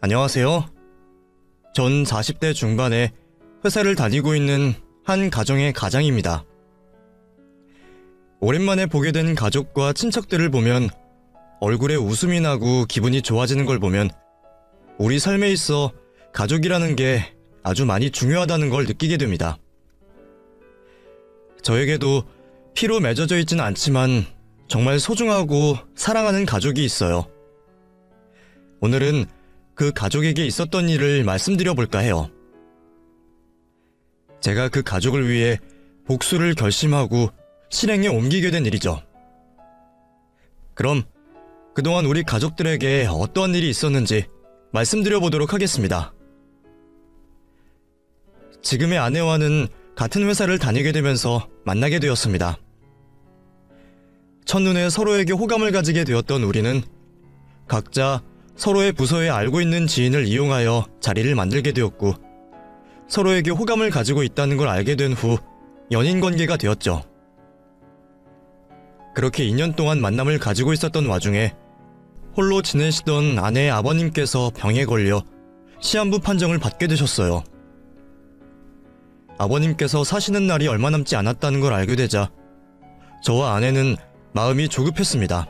안녕하세요. 전 40대 중반에 회사를 다니고 있는 한 가정의 가장입니다. 오랜만에 보게 된 가족과 친척들을 보면 얼굴에 웃음이 나고 기분이 좋아지는 걸 보면 우리 삶에 있어 가족이라는 게 아주 많이 중요하다는 걸 느끼게 됩니다. 저에게도 피로 맺어져 있지는 않지만 정말 소중하고 사랑하는 가족이 있어요. 오늘은 그 가족에게 있었던 일을 말씀드려 볼까 해요. 제가 그 가족을 위해 복수를 결심하고 실행에 옮기게 된 일이죠. 그럼 그동안 우리 가족들에게 어떠한 일이 있었는지 말씀드려 보도록 하겠습니다. 지금의 아내와는 같은 회사를 다니게 되면서 만나게 되었습니다. 첫눈에 서로에게 호감을 가지게 되었던 우리는 각자 서로의 부서에 알고 있는 지인을 이용하여 자리를 만들게 되었고, 서로에게 호감을 가지고 있다는 걸 알게 된 후 연인 관계가 되었죠. 그렇게 2년 동안 만남을 가지고 있었던 와중에 홀로 지내시던 아내의 아버님께서 병에 걸려 시한부 판정을 받게 되셨어요. 아버님께서 사시는 날이 얼마 남지 않았다는 걸 알게 되자 저와 아내는 마음이 조급했습니다.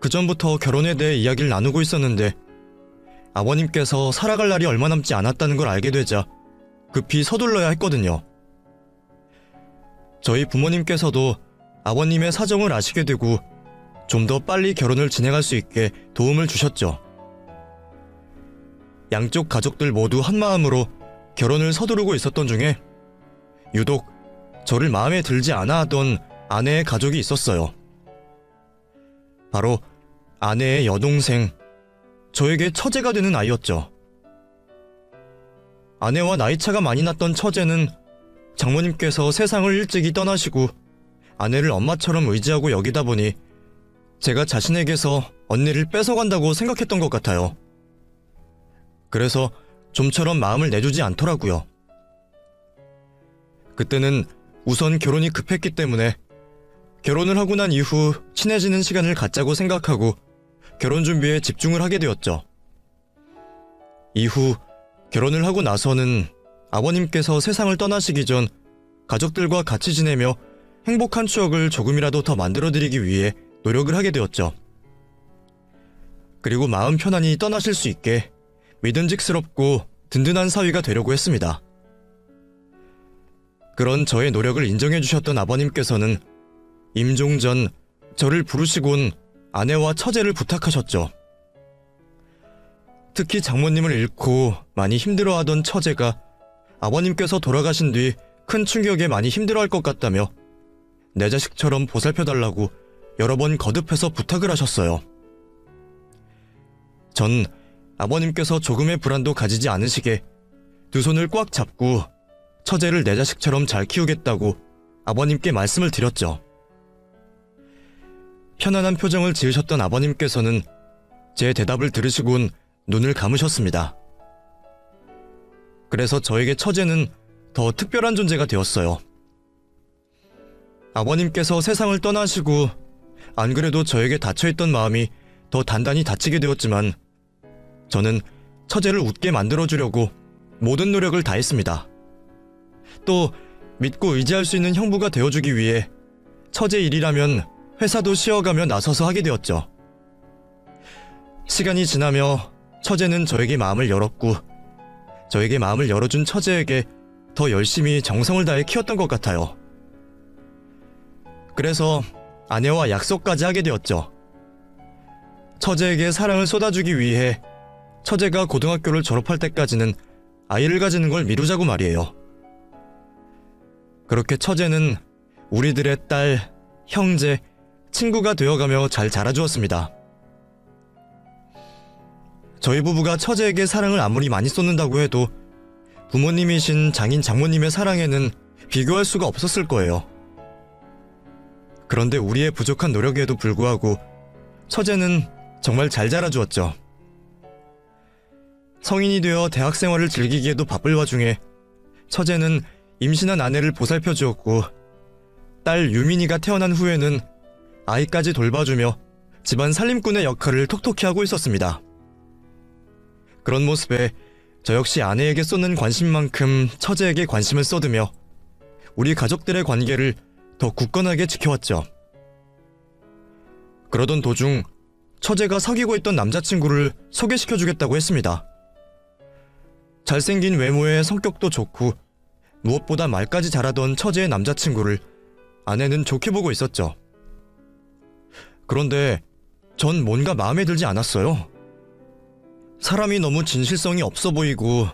그전부터 결혼에 대해 이야기를 나누고 있었는데 아버님께서 살아갈 날이 얼마 남지 않았다는 걸 알게 되자 급히 서둘러야 했거든요. 저희 부모님께서도 아버님의 사정을 아시게 되고 좀 더 빨리 결혼을 진행할 수 있게 도움을 주셨죠. 양쪽 가족들 모두 한마음으로 결혼을 서두르고 있었던 중에 유독 저를 마음에 들지 않아 하던 아내의 가족이 있었어요. 바로 아내의 여동생, 저에게 처제가 되는 아이였죠. 아내와 나이차가 많이 났던 처제는 장모님께서 세상을 일찍이 떠나시고 아내를 엄마처럼 의지하고 여기다 보니 제가 자신에게서 언니를 뺏어간다고 생각했던 것 같아요. 그래서 좀처럼 마음을 내주지 않더라고요. 그때는 우선 결혼이 급했기 때문에 결혼을 하고 난 이후 친해지는 시간을 갖자고 생각하고 결혼 준비에 집중을 하게 되었죠. 이후 결혼을 하고 나서는 아버님께서 세상을 떠나시기 전 가족들과 같이 지내며 행복한 추억을 조금이라도 더 만들어드리기 위해 노력을 하게 되었죠. 그리고 마음 편안히 떠나실 수 있게 믿음직스럽고 든든한 사위가 되려고 했습니다. 그런 저의 노력을 인정해 주셨던 아버님께서는 임종 전 저를 부르시곤 아내와 처제를 부탁하셨죠. 특히 장모님을 잃고 많이 힘들어하던 처제가 아버님께서 돌아가신 뒤 큰 충격에 많이 힘들어할 것 같다며 내 자식처럼 보살펴달라고 여러 번 거듭해서 부탁을 하셨어요. 전 아버님께서 조금의 불안도 가지지 않으시게 두 손을 꽉 잡고 처제를 내 자식처럼 잘 키우겠다고 아버님께 말씀을 드렸죠. 편안한 표정을 지으셨던 아버님께서는 제 대답을 들으시곤 눈을 감으셨습니다. 그래서 저에게 처제는 더 특별한 존재가 되었어요. 아버님께서 세상을 떠나시고 안 그래도 저에게 닫혀있던 마음이 더 단단히 닫히게 되었지만 저는 처제를 웃게 만들어주려고 모든 노력을 다했습니다. 또 믿고 의지할 수 있는 형부가 되어주기 위해 처제 일이라면 회사도 쉬어가며 나서서 하게 되었죠. 시간이 지나며 처제는 저에게 마음을 열었고 저에게 마음을 열어준 처제에게 더 열심히 정성을 다해 키웠던 것 같아요. 그래서 아내와 약속까지 하게 되었죠. 처제에게 사랑을 쏟아주기 위해 처제가 고등학교를 졸업할 때까지는 아이를 가지는 걸 미루자고 말이에요. 그렇게 처제는 우리들의 딸, 형제, 친구가 되어가며 잘 자라주었습니다. 저희 부부가 처제에게 사랑을 아무리 많이 쏟는다고 해도 부모님이신 장인 장모님의 사랑에는 비교할 수가 없었을 거예요. 그런데 우리의 부족한 노력에도 불구하고 처제는 정말 잘 자라주었죠. 성인이 되어 대학 생활을 즐기기에도 바쁠 와중에 처제는 임신한 아내를 보살펴 주었고 딸 유민이가 태어난 후에는 아이까지 돌봐주며 집안 살림꾼의 역할을 톡톡히 하고 있었습니다. 그런 모습에 저 역시 아내에게 쏟는 관심만큼 처제에게 관심을 쏟으며 우리 가족들의 관계를 더 굳건하게 지켜왔죠. 그러던 도중 처제가 사귀고 있던 남자친구를 소개시켜주겠다고 했습니다. 잘생긴 외모에 성격도 좋고 무엇보다 말까지 잘하던 처제의 남자친구를 아내는 좋게 보고 있었죠. 그런데 전 뭔가 마음에 들지 않았어요. 사람이 너무 진실성이 없어 보이고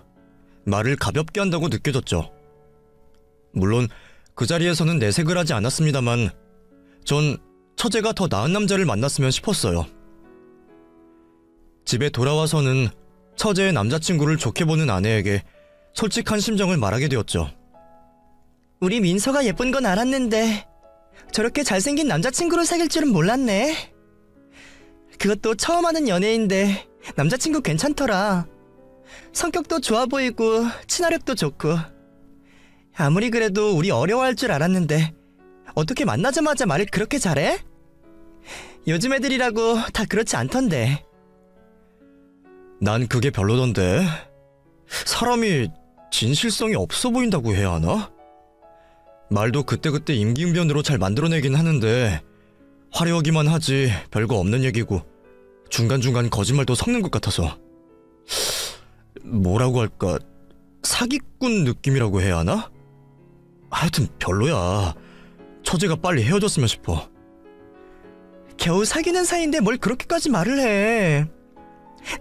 말을 가볍게 한다고 느껴졌죠. 물론 그 자리에서는 내색을 하지 않았습니다만 전 처제가 더 나은 남자를 만났으면 싶었어요. 집에 돌아와서는 처제의 남자친구를 좋게 보는 아내에게 솔직한 심정을 말하게 되었죠. 우리 민서가 예쁜 건 알았는데 저렇게 잘생긴 남자친구를 사귈 줄은 몰랐네. 그것도 처음 하는 연애인데 남자친구 괜찮더라. 성격도 좋아 보이고 친화력도 좋고. 아무리 그래도 우리 어려워할 줄 알았는데 어떻게 만나자마자 말을 그렇게 잘해? 요즘 애들이라고 다 그렇지 않던데. 난 그게 별로던데. 사람이 진실성이 없어 보인다고 해야 하나? 말도 그때그때 임기응변으로 잘 만들어내긴 하는데 화려하기만 하지 별거 없는 얘기고 중간중간 거짓말도 섞는 것 같아서 뭐라고 할까, 사기꾼 느낌이라고 해야 하나? 하여튼 별로야. 처제가 빨리 헤어졌으면 싶어. 겨우 사귀는 사이인데 뭘 그렇게까지 말을 해.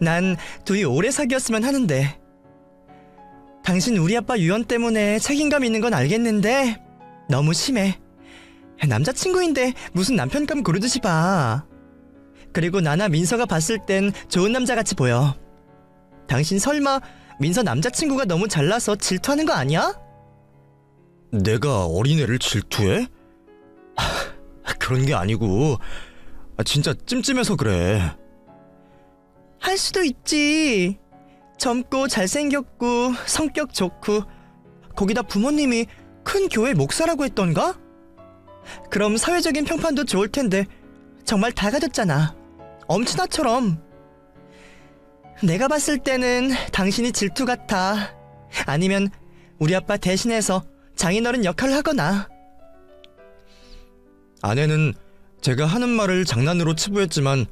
난 둘이 오래 사귀었으면 하는데. 당신 우리 아빠 유언 때문에 책임감 있는 건 알겠는데 너무 심해. 남자친구인데 무슨 남편감 고르듯이 봐. 그리고 나나 민서가 봤을 땐 좋은 남자같이 보여. 당신 설마 민서 남자친구가 너무 잘나서 질투하는 거 아니야? 내가 어린애를 질투해? 그런 게 아니고 진짜 찜찜해서 그래. 할 수도 있지. 젊고 잘생겼고 성격 좋고 거기다 부모님이 큰 교회 목사라고 했던가? 그럼 사회적인 평판도 좋을 텐데 정말 다 가졌잖아. 엄친아처럼. 내가 봤을 때는 당신이 질투 같아. 아니면 우리 아빠 대신해서 장인어른 역할을 하거나. 아내는 제가 하는 말을 장난으로 치부했지만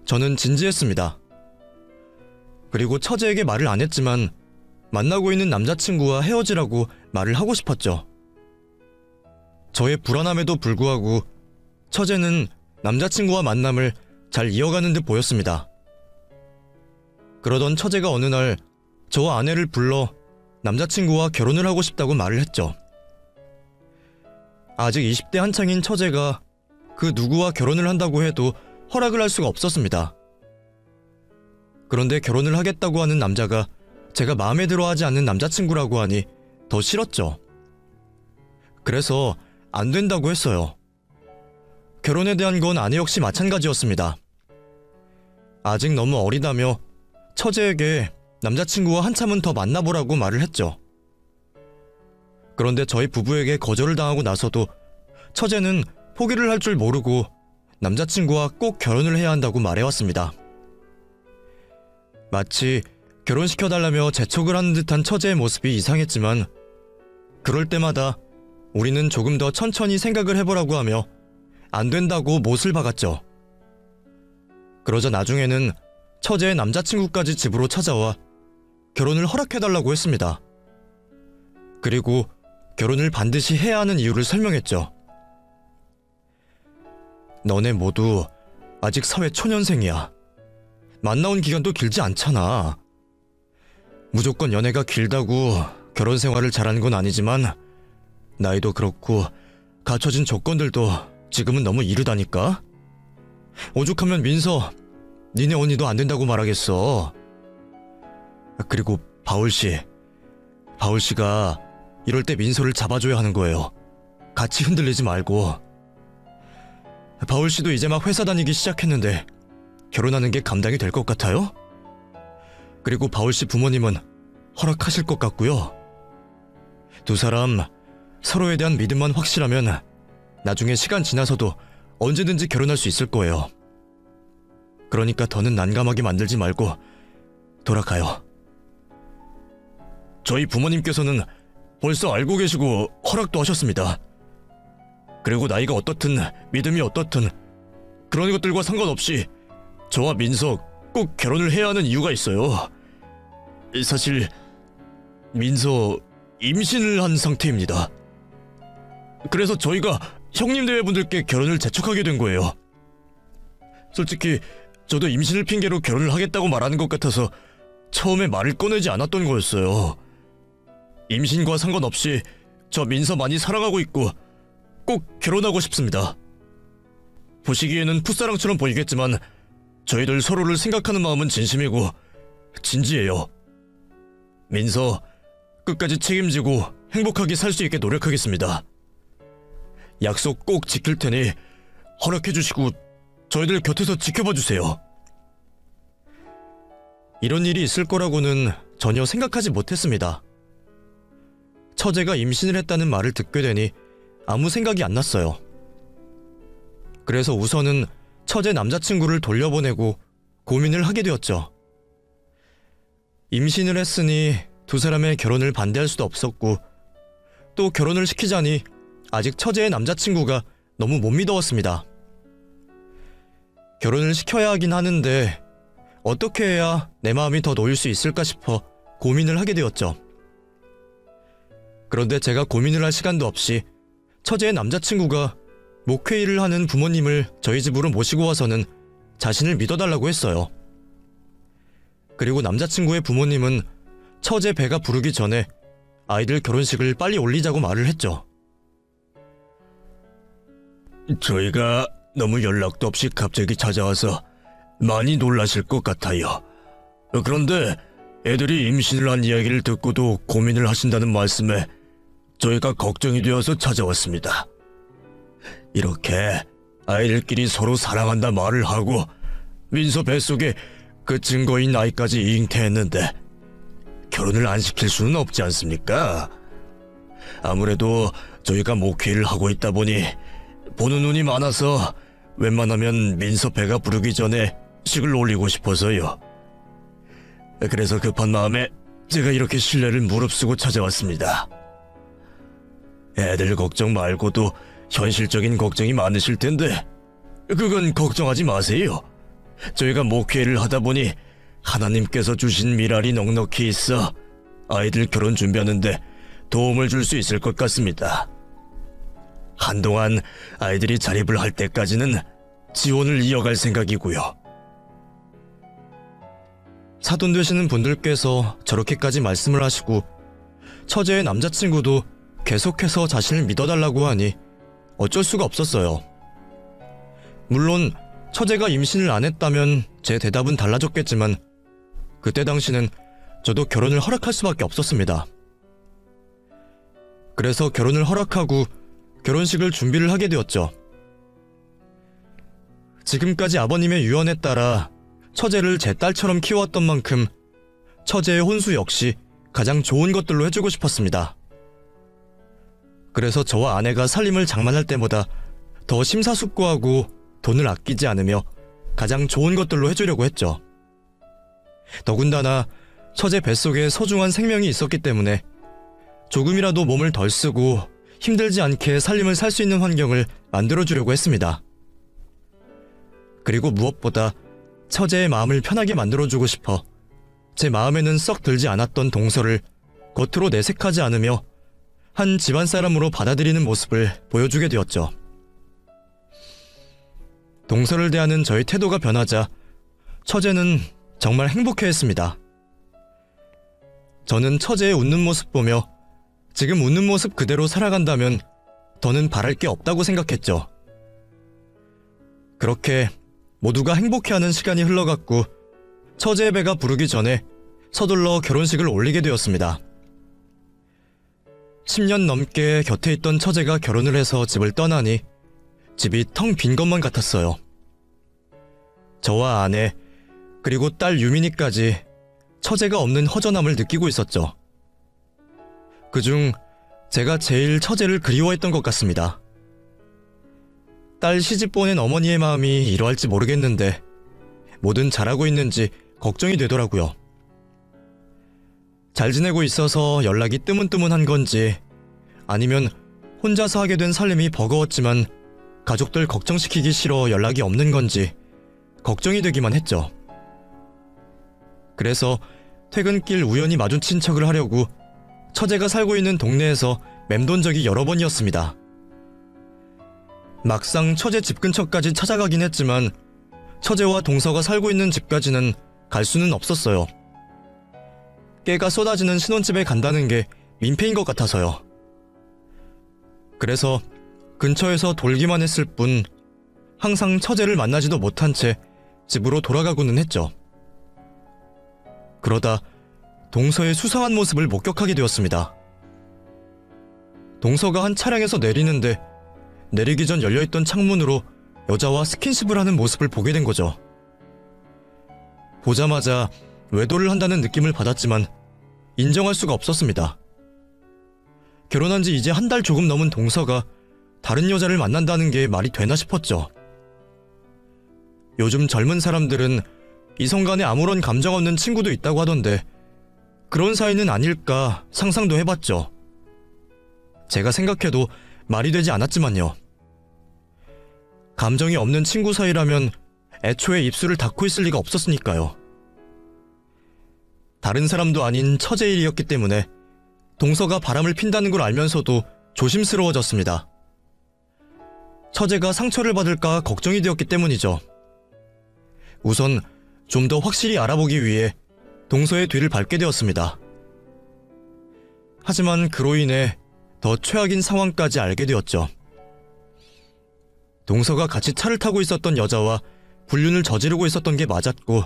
저는 진지했습니다. 그리고 처제에게 말을 안 했지만 만나고 있는 남자친구와 헤어지라고 말을 하고 싶었죠. 저의 불안함에도 불구하고 처제는 남자친구와 만남을 잘 이어가는 듯 보였습니다. 그러던 처제가 어느 날 저와 아내를 불러 남자친구와 결혼을 하고 싶다고 말을 했죠. 아직 20대 한창인 처제가 그 누구와 결혼을 한다고 해도 허락을 할 수가 없었습니다. 그런데 결혼을 하겠다고 하는 남자가 제가 마음에 들어하지 않는 남자친구라고 하니 더 싫었죠. 그래서 안 된다고 했어요. 결혼에 대한 건 아내 역시 마찬가지였습니다. 아직 너무 어리다며 처제에게 남자친구와 한참은 더 만나보라고 말을 했죠. 그런데 저희 부부에게 거절을 당하고 나서도 처제는 포기를 할 줄 모르고 남자친구와 꼭 결혼을 해야 한다고 말해왔습니다. 마치 결혼시켜달라며 재촉을 하는 듯한 처제의 모습이 이상했지만 그럴 때마다 우리는 조금 더 천천히 생각을 해보라고 하며 안 된다고 못을 박았죠. 그러자 나중에는 처제의 남자친구까지 집으로 찾아와 결혼을 허락해달라고 했습니다. 그리고 결혼을 반드시 해야 하는 이유를 설명했죠. 너네 모두 아직 사회 초년생이야. 만나온 기간도 길지 않잖아. 무조건 연애가 길다고 결혼 생활을 잘하는 건 아니지만 나이도 그렇고 갖춰진 조건들도 지금은 너무 이르다니까. 오죽하면 민서, 니네 언니도 안 된다고 말하겠어. 그리고 바울씨가 이럴 때 민서를 잡아줘야 하는 거예요. 같이 흔들리지 말고. 바울씨도 이제 막 회사 다니기 시작했는데 결혼하는 게 감당이 될 것 같아요? 그리고 바울씨 부모님은 허락하실 것 같고요. 두 사람 서로에 대한 믿음만 확실하면 나중에 시간 지나서도 언제든지 결혼할 수 있을 거예요. 그러니까 더는 난감하게 만들지 말고 돌아가요. 저희 부모님께서는 벌써 알고 계시고 허락도 하셨습니다. 그리고 나이가 어떻든 믿음이 어떻든 그런 것들과 상관없이 저와 민서 꼭 결혼을 해야 하는 이유가 있어요. 사실 민서 임신을 한 상태입니다. 그래서 저희가 형님 대회분들께 결혼을 재촉하게 된 거예요. 솔직히 저도 임신을 핑계로 결혼을 하겠다고 말하는 것 같아서 처음에 말을 꺼내지 않았던 거였어요. 임신과 상관없이 저 민서 많이 사랑하고 있고 꼭 결혼하고 싶습니다. 보시기에는 풋사랑처럼 보이겠지만 저희들 서로를 생각하는 마음은 진심이고 진지해요. 민서 끝까지 책임지고 행복하게 살 수 있게 노력하겠습니다. 약속 꼭 지킬 테니 허락해 주시고 저희들 곁에서 지켜봐 주세요. 이런 일이 있을 거라고는 전혀 생각하지 못했습니다. 처제가 임신을 했다는 말을 듣게 되니 아무 생각이 안 났어요. 그래서 우선은 처제 남자친구를 돌려보내고 고민을 하게 되었죠. 임신을 했으니 두 사람의 결혼을 반대할 수도 없었고 또 결혼을 시키자니 아직 처제의 남자친구가 너무 못 믿어왔습니다. 결혼을 시켜야 하긴 하는데 어떻게 해야 내 마음이 더 놓일 수 있을까 싶어 고민을 하게 되었죠. 그런데 제가 고민을 할 시간도 없이 처제의 남자친구가 목회 일을 하는 부모님을 저희 집으로 모시고 와서는 자신을 믿어달라고 했어요. 그리고 남자친구의 부모님은 처제 배가 부르기 전에 아이들 결혼식을 빨리 올리자고 말을 했죠. 저희가 너무 연락도 없이 갑자기 찾아와서 많이 놀라실 것 같아요. 그런데 애들이 임신을 한 이야기를 듣고도 고민을 하신다는 말씀에 저희가 걱정이 되어서 찾아왔습니다. 이렇게 아이들끼리 서로 사랑한다 말을 하고 민서 뱃속에 그 증거인 아이까지 잉태했는데 결혼을 안 시킬 수는 없지 않습니까? 아무래도 저희가 목회를 하고 있다 보니 보는 눈이 많아서 웬만하면 민서 배가 부르기 전에 식을 올리고 싶어서요. 그래서 급한 마음에 제가 이렇게 신뢰를 무릅쓰고 찾아왔습니다. 애들 걱정 말고도 현실적인 걱정이 많으실 텐데 그건 걱정하지 마세요. 저희가 목회를 하다 보니 하나님께서 주신 미랄이 넉넉히 있어 아이들 결혼 준비하는데 도움을 줄 수 있을 것 같습니다. 한동안 아이들이 자립을 할 때까지는 지원을 이어갈 생각이고요. 사돈 되시는 분들께서 저렇게까지 말씀을 하시고 처제의 남자친구도 계속해서 자신을 믿어달라고 하니 어쩔 수가 없었어요. 물론 처제가 임신을 안 했다면 제 대답은 달라졌겠지만 그때 당시는 저도 결혼을 허락할 수밖에 없었습니다. 그래서 결혼을 허락하고 결혼식을 준비를 하게 되었죠. 지금까지 아버님의 유언에 따라 처제를 제 딸처럼 키워왔던 만큼 처제의 혼수 역시 가장 좋은 것들로 해주고 싶었습니다. 그래서 저와 아내가 살림을 장만할 때보다 더 심사숙고하고 돈을 아끼지 않으며 가장 좋은 것들로 해주려고 했죠. 더군다나 처제 뱃속에 소중한 생명이 있었기 때문에 조금이라도 몸을 덜 쓰고 힘들지 않게 살림을 살 수 있는 환경을 만들어주려고 했습니다. 그리고 무엇보다 처제의 마음을 편하게 만들어주고 싶어 제 마음에는 썩 들지 않았던 동서를 겉으로 내색하지 않으며 한 집안 사람으로 받아들이는 모습을 보여주게 되었죠. 동서를 대하는 저의 태도가 변하자 처제는 정말 행복해했습니다. 저는 처제의 웃는 모습 보며 지금 웃는 모습 그대로 살아간다면 더는 바랄 게 없다고 생각했죠. 그렇게 모두가 행복해하는 시간이 흘러갔고 처제의 배가 부르기 전에 서둘러 결혼식을 올리게 되었습니다. 10년 넘게 곁에 있던 처제가 결혼을 해서 집을 떠나니 집이 텅 빈 것만 같았어요. 저와 아내 그리고 딸 유민이까지 처제가 없는 허전함을 느끼고 있었죠. 그중 제가 제일 처제를 그리워했던 것 같습니다. 딸 시집 보낸 어머니의 마음이 이러할지 모르겠는데 뭐든 잘하고 있는지 걱정이 되더라고요. 잘 지내고 있어서 연락이 뜨문뜨문한 건지 아니면 혼자서 하게 된 살림이 버거웠지만 가족들 걱정시키기 싫어 연락이 없는 건지 걱정이 되기만 했죠. 그래서 퇴근길 우연히 마주친 척을 하려고 처제가 살고 있는 동네에서 맴돈 적이 여러 번이었습니다. 막상 처제 집 근처까지 찾아가긴 했지만 처제와 동서가 살고 있는 집까지는 갈 수는 없었어요. 깨가 쏟아지는 신혼집에 간다는 게 민폐인 것 같아서요. 그래서 근처에서 돌기만 했을 뿐 항상 처제를 만나지도 못한 채 집으로 돌아가고는 했죠. 그러다 동서의 수상한 모습을 목격하게 되었습니다. 동서가 한 차량에서 내리는데 내리기 전 열려있던 창문으로 여자와 스킨십을 하는 모습을 보게 된 거죠. 보자마자 외도를 한다는 느낌을 받았지만 인정할 수가 없었습니다. 결혼한 지 이제 한 달 조금 넘은 동서가 다른 여자를 만난다는 게 말이 되나 싶었죠. 요즘 젊은 사람들은 이성 간에 아무런 감정 없는 친구도 있다고 하던데 그런 사이는 아닐까 상상도 해봤죠. 제가 생각해도 말이 되지 않았지만요. 감정이 없는 친구 사이라면 애초에 입술을 닫고 있을 리가 없었으니까요. 다른 사람도 아닌 처제 일이었기 때문에 동서가 바람을 핀다는 걸 알면서도 조심스러워졌습니다. 처제가 상처를 받을까 걱정이 되었기 때문이죠. 우선 좀 더 확실히 알아보기 위해 동서의 뒤를 밟게 되었습니다. 하지만 그로 인해 더 최악인 상황까지 알게 되었죠. 동서가 같이 차를 타고 있었던 여자와 불륜을 저지르고 있었던 게 맞았고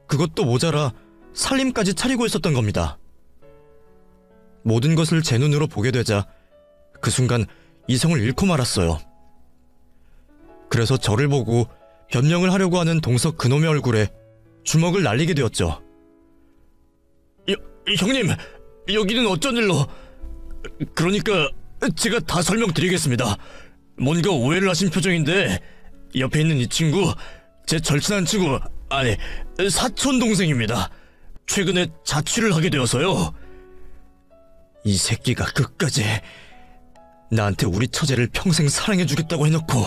그것도 모자라 살림까지 차리고 있었던 겁니다. 모든 것을 제 눈으로 보게 되자 그 순간 이성을 잃고 말았어요. 그래서 저를 보고 변명을 하려고 하는 동서 그놈의 얼굴에 주먹을 날리게 되었죠. 형님, 여기는 어쩐 일로? 그러니까 제가 다 설명드리겠습니다. 뭔가 오해를 하신 표정인데 옆에 있는 이 친구, 제 절친한 친구, 아니 사촌 동생입니다. 최근에 자취를 하게 되어서요. 이 새끼가 끝까지 나한테 우리 처제를 평생 사랑해주겠다고 해놓고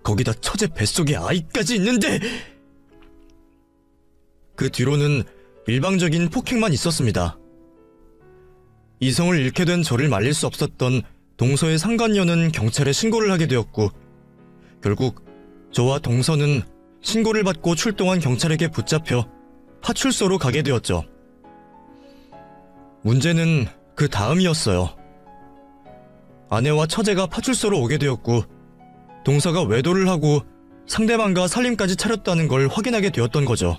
거기다 처제 뱃속에 아이까지 있는데. 그 뒤로는 일방적인 폭행만 있었습니다. 이성을 잃게 된 저를 말릴 수 없었던 동서의 상간녀는 경찰에 신고를 하게 되었고 결국 저와 동서는 신고를 받고 출동한 경찰에게 붙잡혀 파출소로 가게 되었죠. 문제는 그 다음이었어요. 아내와 처제가 파출소로 오게 되었고 동서가 외도를 하고 상대방과 살림까지 차렸다는 걸 확인하게 되었던 거죠.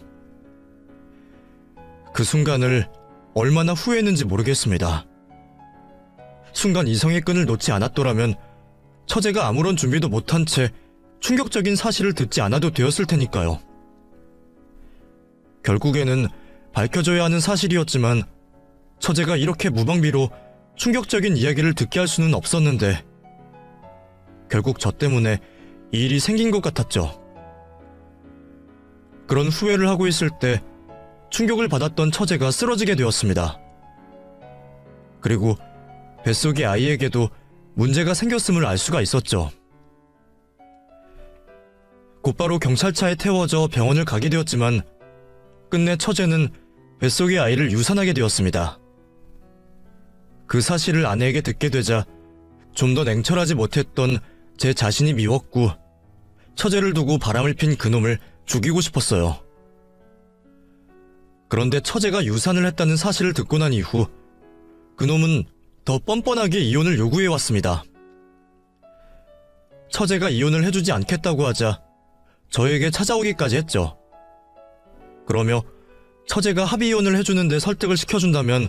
그 순간을 얼마나 후회했는지 모르겠습니다. 순간 이성의 끈을 놓지 않았더라면 처제가 아무런 준비도 못한 채 충격적인 사실을 듣지 않아도 되었을 테니까요. 결국에는 밝혀져야 하는 사실이었지만 처제가 이렇게 무방비로 충격적인 이야기를 듣게 할 수는 없었는데 결국 저 때문에 이 일이 생긴 것 같았죠. 그런 후회를 하고 있을 때 충격을 받았던 처제가 쓰러지게 되었습니다. 그리고 뱃속의 아이에게도 문제가 생겼음을 알 수가 있었죠. 곧바로 경찰차에 태워져 병원을 가게 되었지만 끝내 처제는 뱃속의 아이를 유산하게 되었습니다. 그 사실을 아내에게 듣게 되자 좀 더 냉철하지 못했던 제 자신이 미웠고 처제를 두고 바람을 핀 그놈을 죽이고 싶었어요. 그런데 처제가 유산을 했다는 사실을 듣고 난 이후 그놈은 더 뻔뻔하게 이혼을 요구해왔습니다. 처제가 이혼을 해주지 않겠다고 하자 저에게 찾아오기까지 했죠. 그러며 처제가 합의 이혼을 해주는데 설득을 시켜준다면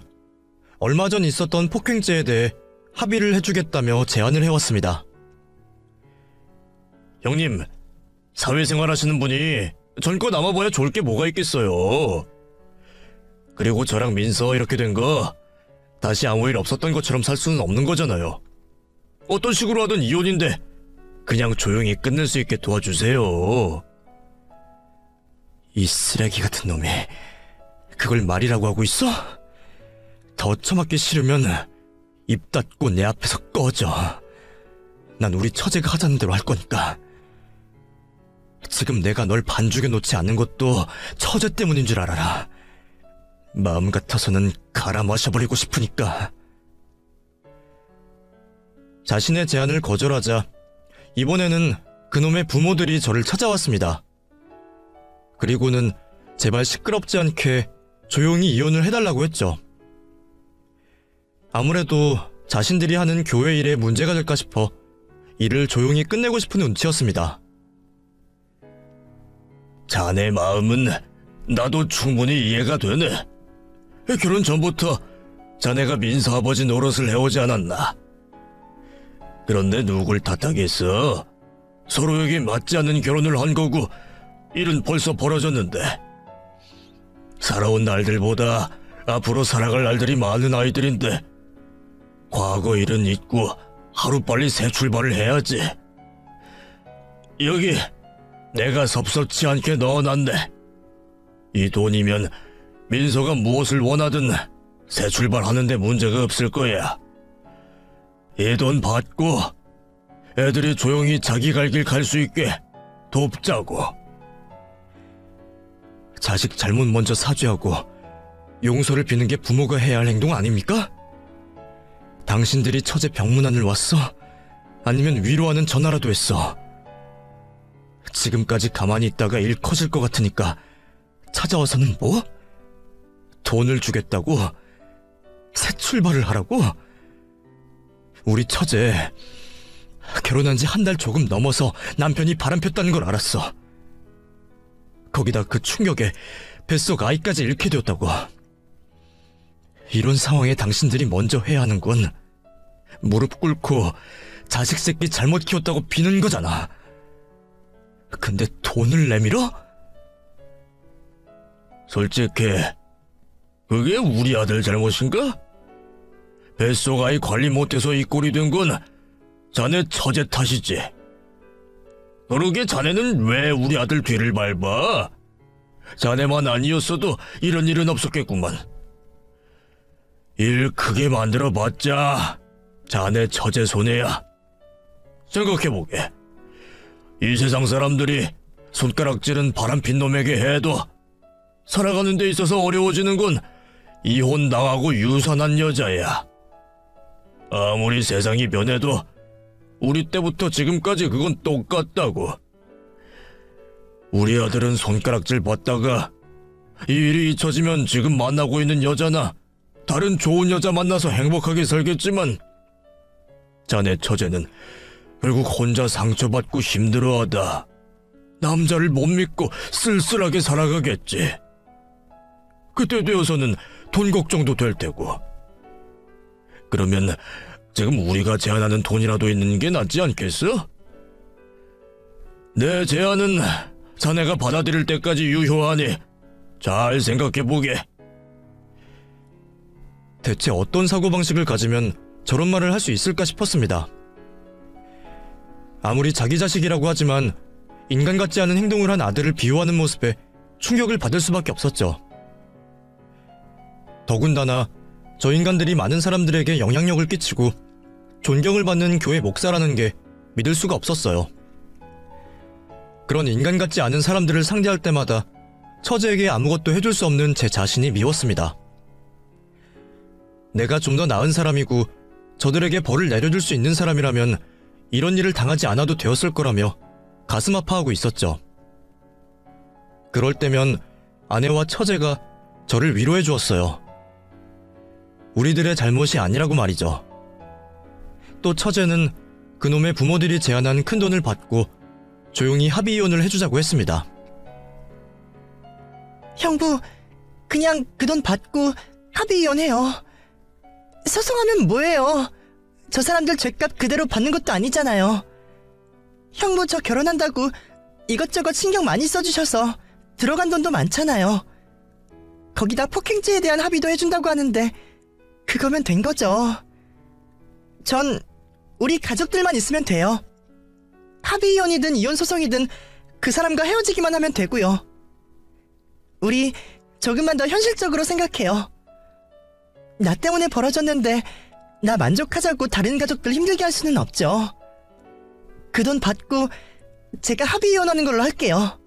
얼마 전 있었던 폭행죄에 대해 합의를 해주겠다며 제안을 해왔습니다. 형님, 사회생활 하시는 분이 전과 남아봐야 좋을 게 뭐가 있겠어요. 그리고 저랑 민서 이렇게 된 거 다시 아무 일 없었던 것처럼 살 수는 없는 거잖아요. 어떤 식으로 하든 이혼인데 그냥 조용히 끝낼 수 있게 도와주세요. 이 쓰레기 같은 놈이 그걸 말이라고 하고 있어? 더 처맞기 싫으면 입 닫고 내 앞에서 꺼져. 난 우리 처제가 하자는 대로 할 거니까. 지금 내가 널 반죽여 놓지 않는 것도 처제 때문인 줄 알아라. 마음 같아서는 갈아 마셔버리고 싶으니까. 자신의 제안을 거절하자 이번에는 그놈의 부모들이 저를 찾아왔습니다. 그리고는 제발 시끄럽지 않게 조용히 이혼을 해달라고 했죠. 아무래도 자신들이 하는 교회 일에 문제가 될까 싶어 일을 조용히 끝내고 싶은 눈치였습니다. 자네 마음은 나도 충분히 이해가 되네. 결혼 전부터 자네가 민서 아버지 노릇을 해오지 않았나. 그런데 누굴 탓하겠어. 서로에게 맞지 않는 결혼을 한 거고 일은 벌써 벌어졌는데. 살아온 날들보다 앞으로 살아갈 날들이 많은 아이들인데 과거 일은 잊고 하루빨리 새 출발을 해야지. 여기 내가 섭섭치 않게 넣어놨네. 이 돈이면 민서가 무엇을 원하든 새 출발하는데 문제가 없을 거야. 이 돈 받고 애들이 조용히 자기 갈 길 갈 수 있게 돕자고. 자식 잘못 먼저 사죄하고 용서를 비는 게 부모가 해야 할 행동 아닙니까? 당신들이 처제 병문안을 왔어? 아니면 위로하는 전화라도 했어? 지금까지 가만히 있다가 일 커질 것 같으니까 찾아와서는 뭐? 돈을 주겠다고? 새 출발을 하라고? 우리 처제 결혼한 지 한 달 조금 넘어서 남편이 바람폈다는 걸 알았어. 거기다 그 충격에 뱃속 아이까지 잃게 되었다고. 이런 상황에 당신들이 먼저 해야 하는 건 무릎 꿇고 자식 새끼 잘못 키웠다고 비는 거잖아. 근데 돈을 내밀어? 솔직히 그게 우리 아들 잘못인가? 뱃속 아이 관리 못해서 이 꼴이 된 건 자네 처제 탓이지. 그러게 자네는 왜 우리 아들 뒤를 밟아? 자네만 아니었어도 이런 일은 없었겠구만. 일 크게 만들어봤자 자네 처제 손해야. 생각해보게. 이 세상 사람들이 손가락질은 바람핀 놈에게 해도 살아가는 데 있어서 어려워지는 건 이혼 당하고 유산한 여자야. 아무리 세상이 변해도 우리 때부터 지금까지 그건 똑같다고. 우리 아들은 손가락질 받다가 이 일이 잊혀지면 지금 만나고 있는 여자나 다른 좋은 여자 만나서 행복하게 살겠지만 자네 처제는 결국 혼자 상처받고 힘들어하다 남자를 못 믿고 쓸쓸하게 살아가겠지. 그때 되어서는 돈 걱정도 될 테고. 그러면 지금 우리가 제안하는 돈이라도 있는 게 낫지 않겠어? 내 제안은 자네가 받아들일 때까지 유효하니 잘 생각해보게. 대체 어떤 사고방식을 가지면 저런 말을 할 수 있을까 싶었습니다. 아무리 자기 자식이라고 하지만 인간 같지 않은 행동을 한 아들을 비호하는 모습에 충격을 받을 수밖에 없었죠. 더군다나 저 인간들이 많은 사람들에게 영향력을 끼치고 존경을 받는 교회 목사라는 게 믿을 수가 없었어요. 그런 인간 같지 않은 사람들을 상대할 때마다 처제에게 아무것도 해줄 수 없는 제 자신이 미웠습니다. 내가 좀 더 나은 사람이고 저들에게 벌을 내려줄 수 있는 사람이라면 이런 일을 당하지 않아도 되었을 거라며 가슴 아파하고 있었죠. 그럴 때면 아내와 처제가 저를 위로해 주었어요. 우리들의 잘못이 아니라고 말이죠. 또 처제는 그놈의 부모들이 제안한 큰 돈을 받고 조용히 합의 이혼을 해주자고 했습니다. 형부, 그냥 그 돈 받고 합의 이혼해요. 소송하면 뭐해요? 저 사람들 죗값 그대로 받는 것도 아니잖아요. 형부 저 결혼한다고 이것저것 신경 많이 써주셔서 들어간 돈도 많잖아요. 거기다 폭행죄에 대한 합의도 해준다고 하는데 그거면 된 거죠. 전 우리 가족들만 있으면 돼요. 합의 이혼이든 이혼 소송이든 그 사람과 헤어지기만 하면 되고요. 우리 조금만 더 현실적으로 생각해요. 나 때문에 벌어졌는데 나 만족하자고 다른 가족들 힘들게 할 수는 없죠. 그 돈 받고 제가 합의 이혼하는 걸로 할게요.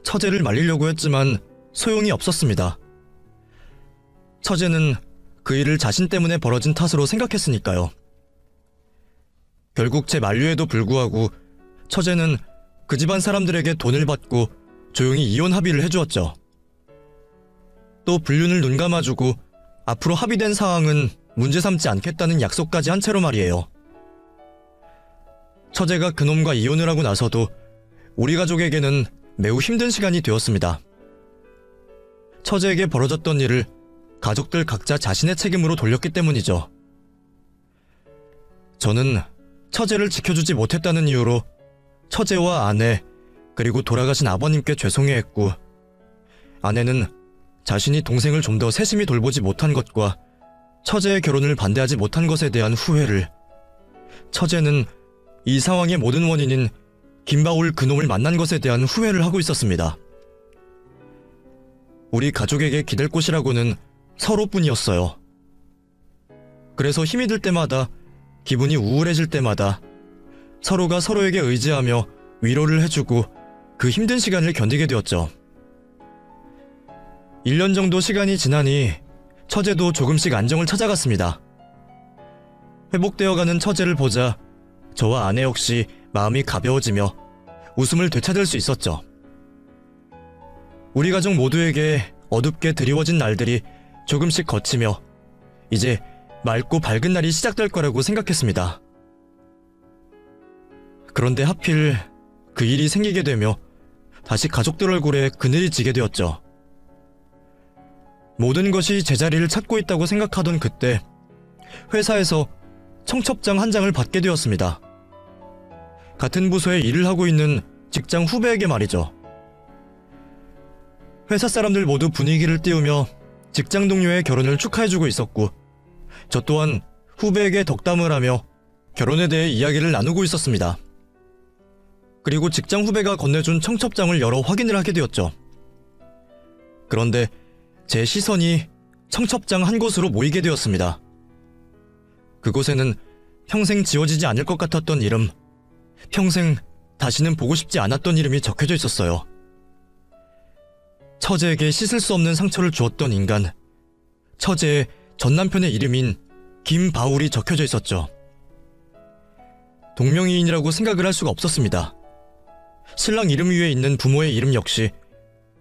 처제를 말리려고 했지만 소용이 없었습니다. 처제는 그 일을 자신 때문에 벌어진 탓으로 생각했으니까요. 결국 제 만류에도 불구하고 처제는 그 집안 사람들에게 돈을 받고 조용히 이혼 합의를 해주었죠. 또 불륜을 눈감아주고 앞으로 합의된 사항은 문제 삼지 않겠다는 약속까지 한 채로 말이에요. 처제가 그놈과 이혼을 하고 나서도 우리 가족에게는 매우 힘든 시간이 되었습니다. 처제에게 벌어졌던 일을 가족들 각자 자신의 책임으로 돌렸기 때문이죠. 저는 처제를 지켜주지 못했다는 이유로 처제와 아내 그리고 돌아가신 아버님께 죄송해했고, 아내는 자신이 동생을 좀 더 세심히 돌보지 못한 것과 처제의 결혼을 반대하지 못한 것에 대한 후회를, 처제는 이 상황의 모든 원인인 김바울 그놈을 만난 것에 대한 후회를 하고 있었습니다. 우리 가족에게 기댈 곳이라고는 서로뿐이었어요. 그래서 힘이 들 때마다, 기분이 우울해질 때마다 서로가 서로에게 의지하며 위로를 해주고 그 힘든 시간을 견디게 되었죠. 1년 정도 시간이 지나니 처제도 조금씩 안정을 찾아갔습니다. 회복되어가는 처제를 보자 저와 아내 역시 마음이 가벼워지며 웃음을 되찾을 수 있었죠. 우리 가족 모두에게 어둡게 드리워진 날들이 조금씩 거치며 이제 맑고 밝은 날이 시작될 거라고 생각했습니다. 그런데 하필 그 일이 생기게 되며 다시 가족들 얼굴에 그늘이 지게 되었죠. 모든 것이 제자리를 찾고 있다고 생각하던 그때 회사에서 청첩장 한 장을 받게 되었습니다. 같은 부서에 일을 하고 있는 직장 후배에게 말이죠. 회사 사람들 모두 분위기를 띄우며 직장 동료의 결혼을 축하해주고 있었고, 저 또한 후배에게 덕담을 하며 결혼에 대해 이야기를 나누고 있었습니다. 그리고 직장 후배가 건네준 청첩장을 열어 확인을 하게 되었죠. 그런데 제 시선이 청첩장 한 곳으로 모이게 되었습니다. 그곳에는 평생 지워지지 않을 것 같았던 이름, 평생 다시는 보고 싶지 않았던 이름이 적혀져 있었어요. 처제에게 씻을 수 없는 상처를 주었던 인간, 처제의 전남편의 이름인 김바울이 적혀져 있었죠. 동명이인이라고 생각을 할 수가 없었습니다. 신랑 이름 위에 있는 부모의 이름 역시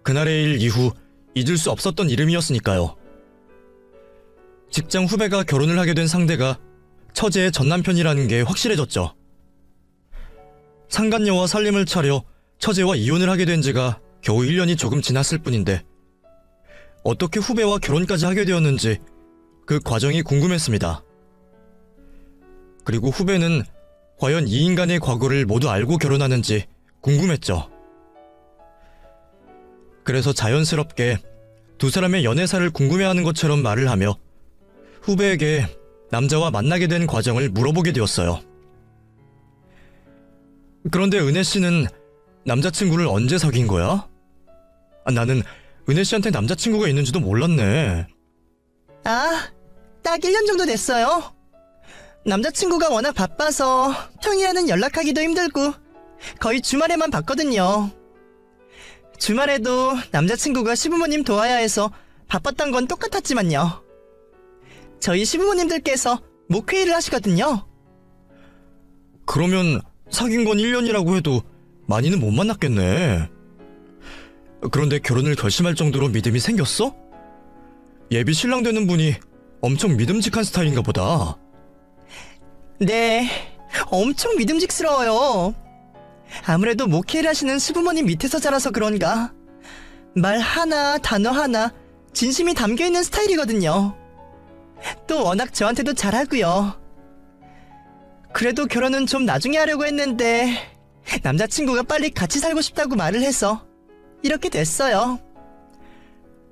그날의 일 이후 잊을 수 없었던 이름이었으니까요. 직장 후배가 결혼을 하게 된 상대가 처제의 전남편이라는 게 확실해졌죠. 상간녀와 살림을 차려 처제와 이혼을 하게 된 지가 겨우 1년이 조금 지났을 뿐인데 어떻게 후배와 결혼까지 하게 되었는지 그 과정이 궁금했습니다. 그리고 후배는 과연 이 인간의 과거를 모두 알고 결혼하는지 궁금했죠. 그래서 자연스럽게 두 사람의 연애사를 궁금해하는 것처럼 말을 하며 후배에게 남자와 만나게 된 과정을 물어보게 되었어요. 그런데 은혜 씨는 남자친구를 언제 사귄 거야? 나는 은혜 씨한테 남자친구가 있는지도 몰랐네. 아, 딱 1년 정도 됐어요. 남자친구가 워낙 바빠서 평일에는 연락하기도 힘들고 거의 주말에만 봤거든요. 주말에도 남자친구가 시부모님 도와야 해서 바빴던 건 똑같았지만요. 저희 시부모님들께서 목회일을 하시거든요. 그러면 사귄 건 1년이라고 해도 많이는 못 만났겠네. 그런데 결혼을 결심할 정도로 믿음이 생겼어? 예비 신랑 되는 분이 엄청 믿음직한 스타일인가 보다. 네, 엄청 믿음직스러워요. 아무래도 목회를 하시는 시부모님 밑에서 자라서 그런가 말 하나 단어 하나 진심이 담겨있는 스타일이거든요. 또 워낙 저한테도 잘하고요. 그래도 결혼은 좀 나중에 하려고 했는데 남자친구가 빨리 같이 살고 싶다고 말을 해서 이렇게 됐어요.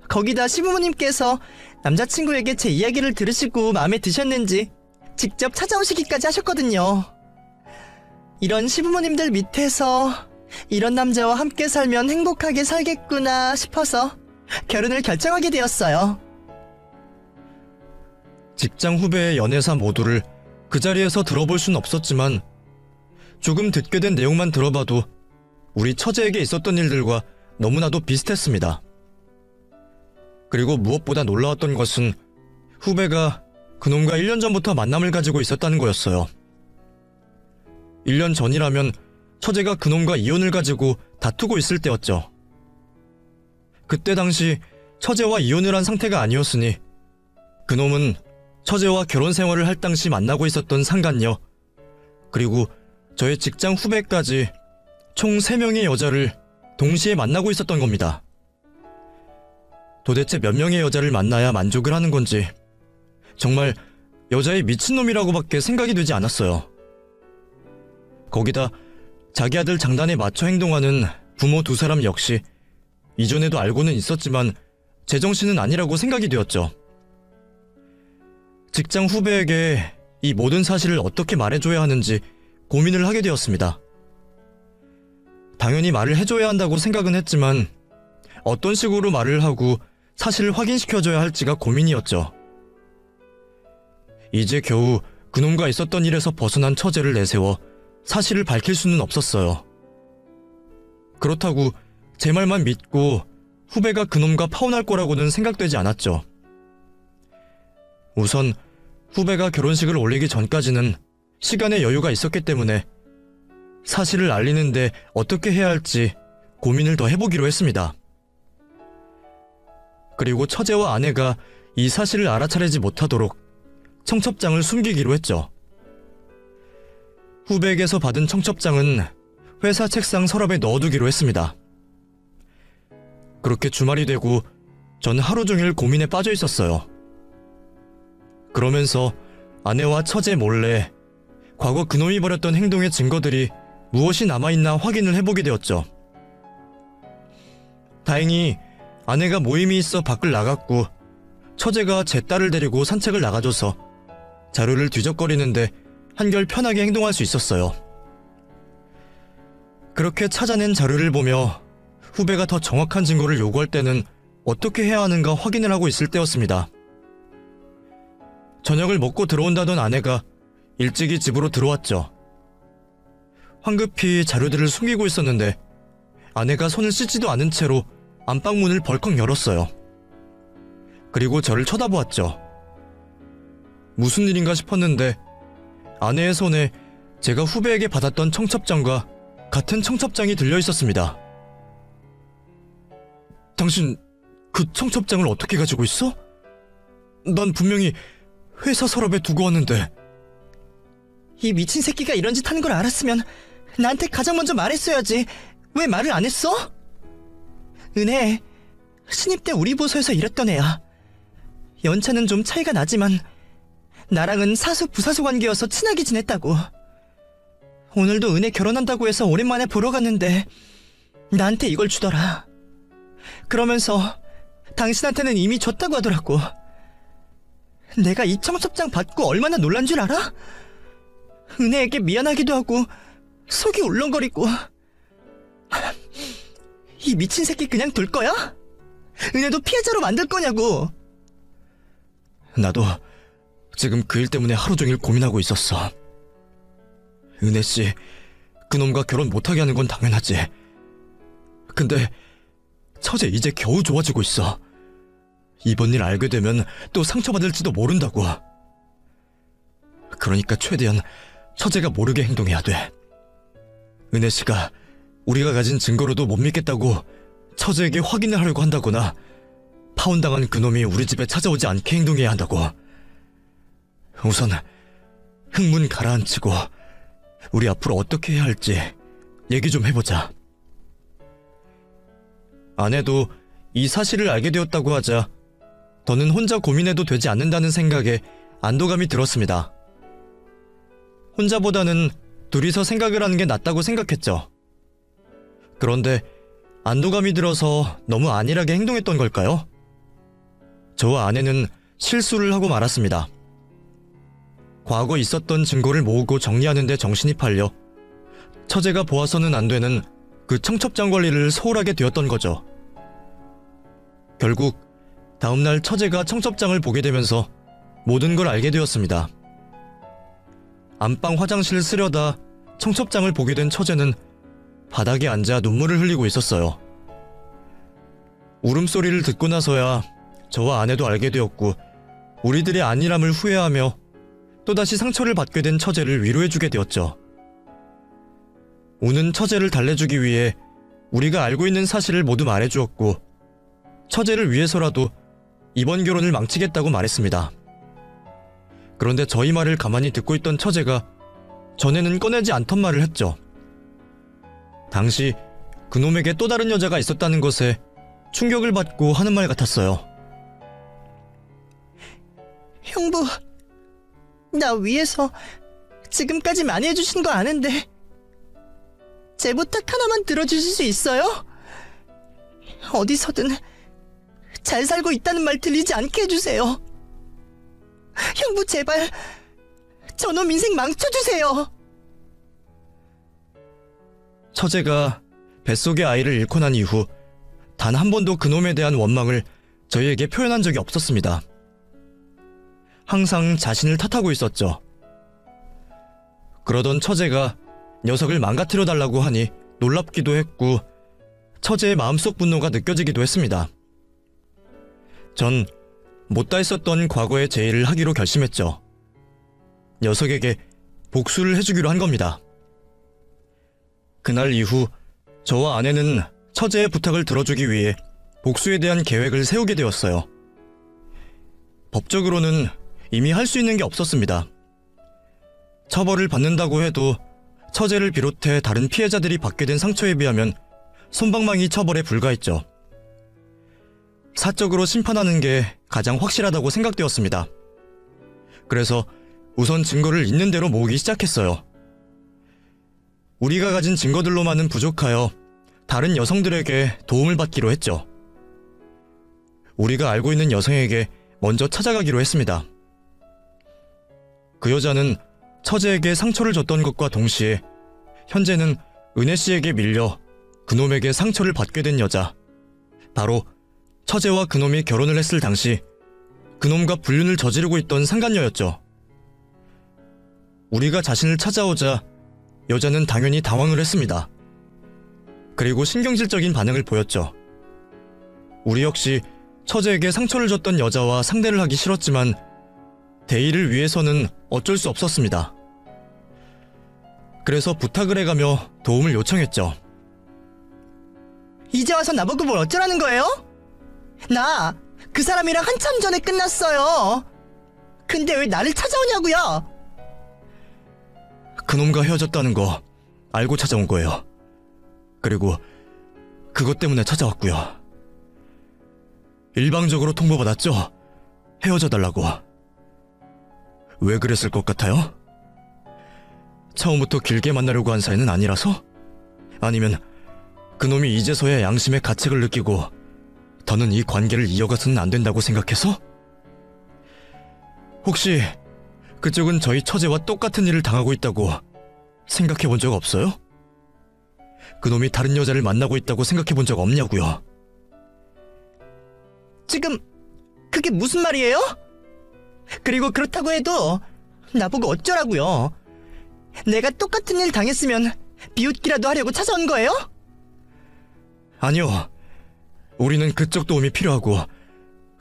거기다 시부모님께서 남자친구에게 제 이야기를 들으시고 마음에 드셨는지 직접 찾아오시기까지 하셨거든요. 이런 시부모님들 밑에서 이런 남자와 함께 살면 행복하게 살겠구나 싶어서 결혼을 결정하게 되었어요. 직장 후배의 연애사 모두를 그 자리에서 들어볼 순 없었지만 조금 듣게 된 내용만 들어봐도 우리 처제에게 있었던 일들과 너무나도 비슷했습니다. 그리고 무엇보다 놀라웠던 것은 후배가 그놈과 1년 전부터 만남을 가지고 있었다는 거였어요. 1년 전이라면 처제가 그놈과 이혼을 가지고 다투고 있을 때였죠. 그때 당시 처제와 이혼을 한 상태가 아니었으니 그놈은 처제와 결혼 생활을 할 당시 만나고 있었던 상간녀, 그리고 저의 직장 후배까지 총 3명의 여자를 동시에 만나고 있었던 겁니다. 도대체 몇 명의 여자를 만나야 만족을 하는 건지 정말 여자의 미친놈이라고밖에 생각이 되지 않았어요. 거기다 자기 아들 장단에 맞춰 행동하는 부모 2사람 역시 이전에도 알고는 있었지만 제정신은 아니라고 생각이 되었죠. 직장 후배에게 이 모든 사실을 어떻게 말해줘야 하는지 고민을 하게 되었습니다. 당연히 말을 해줘야 한다고 생각은 했지만 어떤 식으로 말을 하고 사실을 확인시켜줘야 할지가 고민이었죠. 이제 겨우 그놈과 있었던 일에서 벗어난 처제를 내세워 사실을 밝힐 수는 없었어요. 그렇다고 제 말만 믿고 후배가 그놈과 파혼할 거라고는 생각되지 않았죠. 우선 후배가 결혼식을 올리기 전까지는 시간의 여유가 있었기 때문에 사실을 알리는데 어떻게 해야 할지 고민을 더 해보기로 했습니다. 그리고 처제와 아내가 이 사실을 알아차리지 못하도록 청첩장을 숨기기로 했죠. 후배에게서 받은 청첩장은 회사 책상 서랍에 넣어두기로 했습니다. 그렇게 주말이 되고 전 하루 종일 고민에 빠져 있었어요. 그러면서 아내와 처제 몰래 과거 그놈이 벌였던 행동의 증거들이 무엇이 남아있나 확인을 해보게 되었죠. 다행히 아내가 모임이 있어 밖을 나갔고 처제가 제 딸을 데리고 산책을 나가줘서 자료를 뒤적거리는데 한결 편하게 행동할 수 있었어요. 그렇게 찾아낸 자료를 보며 후배가 더 정확한 증거를 요구할 때는 어떻게 해야 하는가 확인을 하고 있을 때였습니다. 저녁을 먹고 들어온다던 아내가 일찍이 집으로 들어왔죠. 황급히 자료들을 숨기고 있었는데 아내가 손을 씻지도 않은 채로 안방문을 벌컥 열었어요. 그리고 저를 쳐다보았죠. 무슨 일인가 싶었는데 아내의 손에 제가 후배에게 받았던 청첩장과 같은 청첩장이 들려 있었습니다. 당신 그 청첩장을 어떻게 가지고 있어? 난 분명히 회사 서랍에 두고 왔는데. 이 미친 새끼가 이런 짓 하는 걸 알았으면 나한테 가장 먼저 말했어야지. 왜 말을 안 했어? 은혜, 신입 때 우리 부서에서 일했던 애야. 연차는 좀 차이가 나지만 나랑은 사수 부사수 관계여서 친하게 지냈다고. 오늘도 은혜 결혼한다고 해서 오랜만에 보러 갔는데 나한테 이걸 주더라. 그러면서 당신한테는 이미 줬다고 하더라고. 내가 이 청첩장 받고 얼마나 놀란 줄 알아? 은혜에게 미안하기도 하고 속이 울렁거리고. 이 미친 새끼 그냥 둘 거야? 은혜도 피해자로 만들 거냐고. 나도 지금 그 일 때문에 하루 종일 고민하고 있었어. 은혜씨, 그놈과 결혼 못하게 하는 건 당연하지. 근데 처제 이제 겨우 좋아지고 있어. 이번 일 알게 되면 또 상처받을지도 모른다고. 그러니까 최대한 처제가 모르게 행동해야 돼. 은혜씨가 우리가 가진 증거로도 못 믿겠다고 처제에게 확인을 하려고 한다거나 파혼당한 그놈이 우리 집에 찾아오지 않게 행동해야 한다고. 우선 흥문 가라앉히고 우리 앞으로 어떻게 해야 할지 얘기 좀 해보자. 아내도 이 사실을 알게 되었다고 하자 더는 혼자 고민해도 되지 않는다는 생각에 안도감이 들었습니다. 혼자보다는 둘이서 생각을 하는 게 낫다고 생각했죠. 그런데 안도감이 들어서 너무 안일하게 행동했던 걸까요? 저와 아내는 실수를 하고 말았습니다. 과거 있었던 증거를 모으고 정리하는 데 정신이 팔려 처제가 보아서는 안 되는 그 청첩장 관리를 소홀하게 되었던 거죠. 결국 다음날 처제가 청첩장을 보게 되면서 모든 걸 알게 되었습니다. 안방 화장실을 쓰려다 청첩장을 보게 된 처제는 바닥에 앉아 눈물을 흘리고 있었어요. 울음소리를 듣고 나서야 저와 아내도 알게 되었고 우리들의 안일함을 후회하며 또다시 상처를 받게 된 처제를 위로해주게 되었죠. 우는 처제를 달래주기 위해 우리가 알고 있는 사실을 모두 말해주었고 처제를 위해서라도 이번 결혼을 망치겠다고 말했습니다. 그런데 저희 말을 가만히 듣고 있던 처제가 전에는 꺼내지 않던 말을 했죠. 당시 그놈에게 또 다른 여자가 있었다는 것에 충격을 받고 하는 말 같았어요. 형부, 나 위해서 지금까지 많이 해주신 거 아는데 제 부탁 하나만 들어주실 수 있어요? 어디서든 잘 살고 있다는 말 들리지 않게 해주세요. 형부 제발 저놈 인생 망쳐주세요. 처제가 뱃속의 아이를 잃고 난 이후 단 한 번도 그놈에 대한 원망을 저희에게 표현한 적이 없었습니다. 항상 자신을 탓하고 있었죠. 그러던 처제가 녀석을 망가뜨려 달라고 하니 놀랍기도 했고 처제의 마음속 분노가 느껴지기도 했습니다. 전 못다 했었던 과거의 제 일을 하기로 결심했죠. 녀석에게 복수를 해주기로 한 겁니다. 그날 이후 저와 아내는 처제의 부탁을 들어주기 위해 복수에 대한 계획을 세우게 되었어요. 법적으로는 이미 할 수 있는 게 없었습니다. 처벌을 받는다고 해도 처제를 비롯해 다른 피해자들이 받게 된 상처에 비하면 솜방망이 처벌에 불과했죠. 사적으로 심판하는 게 가장 확실하다고 생각되었습니다. 그래서 우선 증거를 있는 대로 모으기 시작했어요. 우리가 가진 증거들로만은 부족하여 다른 여성들에게 도움을 받기로 했죠. 우리가 알고 있는 여성에게 먼저 찾아가기로 했습니다. 그 여자는 처제에게 상처를 줬던 것과 동시에 현재는 은혜 씨에게 밀려 그놈에게 상처를 받게 된 여자, 바로 처제와 그놈이 결혼을 했을 당시 그놈과 불륜을 저지르고 있던 상간녀였죠. 우리가 자신을 찾아오자 여자는 당연히 당황을 했습니다. 그리고 신경질적인 반응을 보였죠. 우리 역시 처제에게 상처를 줬던 여자와 상대를 하기 싫었지만 대의를 위해서는 어쩔 수 없었습니다. 그래서 부탁을 해가며 도움을 요청했죠. 이제 와서 나보고 뭘 어쩌라는 거예요? 나 그 사람이랑 한참 전에 끝났어요. 근데 왜 나를 찾아오냐고요? 그놈과 헤어졌다는 거 알고 찾아온 거예요. 그리고 그것 때문에 찾아왔고요. 일방적으로 통보받았죠? 헤어져달라고. 왜 그랬을 것 같아요? 처음부터 길게 만나려고 한 사이는 아니라서? 아니면 그놈이 이제서야 양심의 가책을 느끼고 더는 이 관계를 이어가서는 안 된다고 생각해서? 혹시 그쪽은 저희 처제와 똑같은 일을 당하고 있다고 생각해 본 적 없어요? 그놈이 다른 여자를 만나고 있다고 생각해 본 적 없냐고요? 지금 그게 무슨 말이에요? 그리고 그렇다고 해도 나보고 어쩌라고요? 내가 똑같은 일 당했으면 비웃기라도 하려고 찾아온 거예요? 아니요. 우리는 그쪽 도움이 필요하고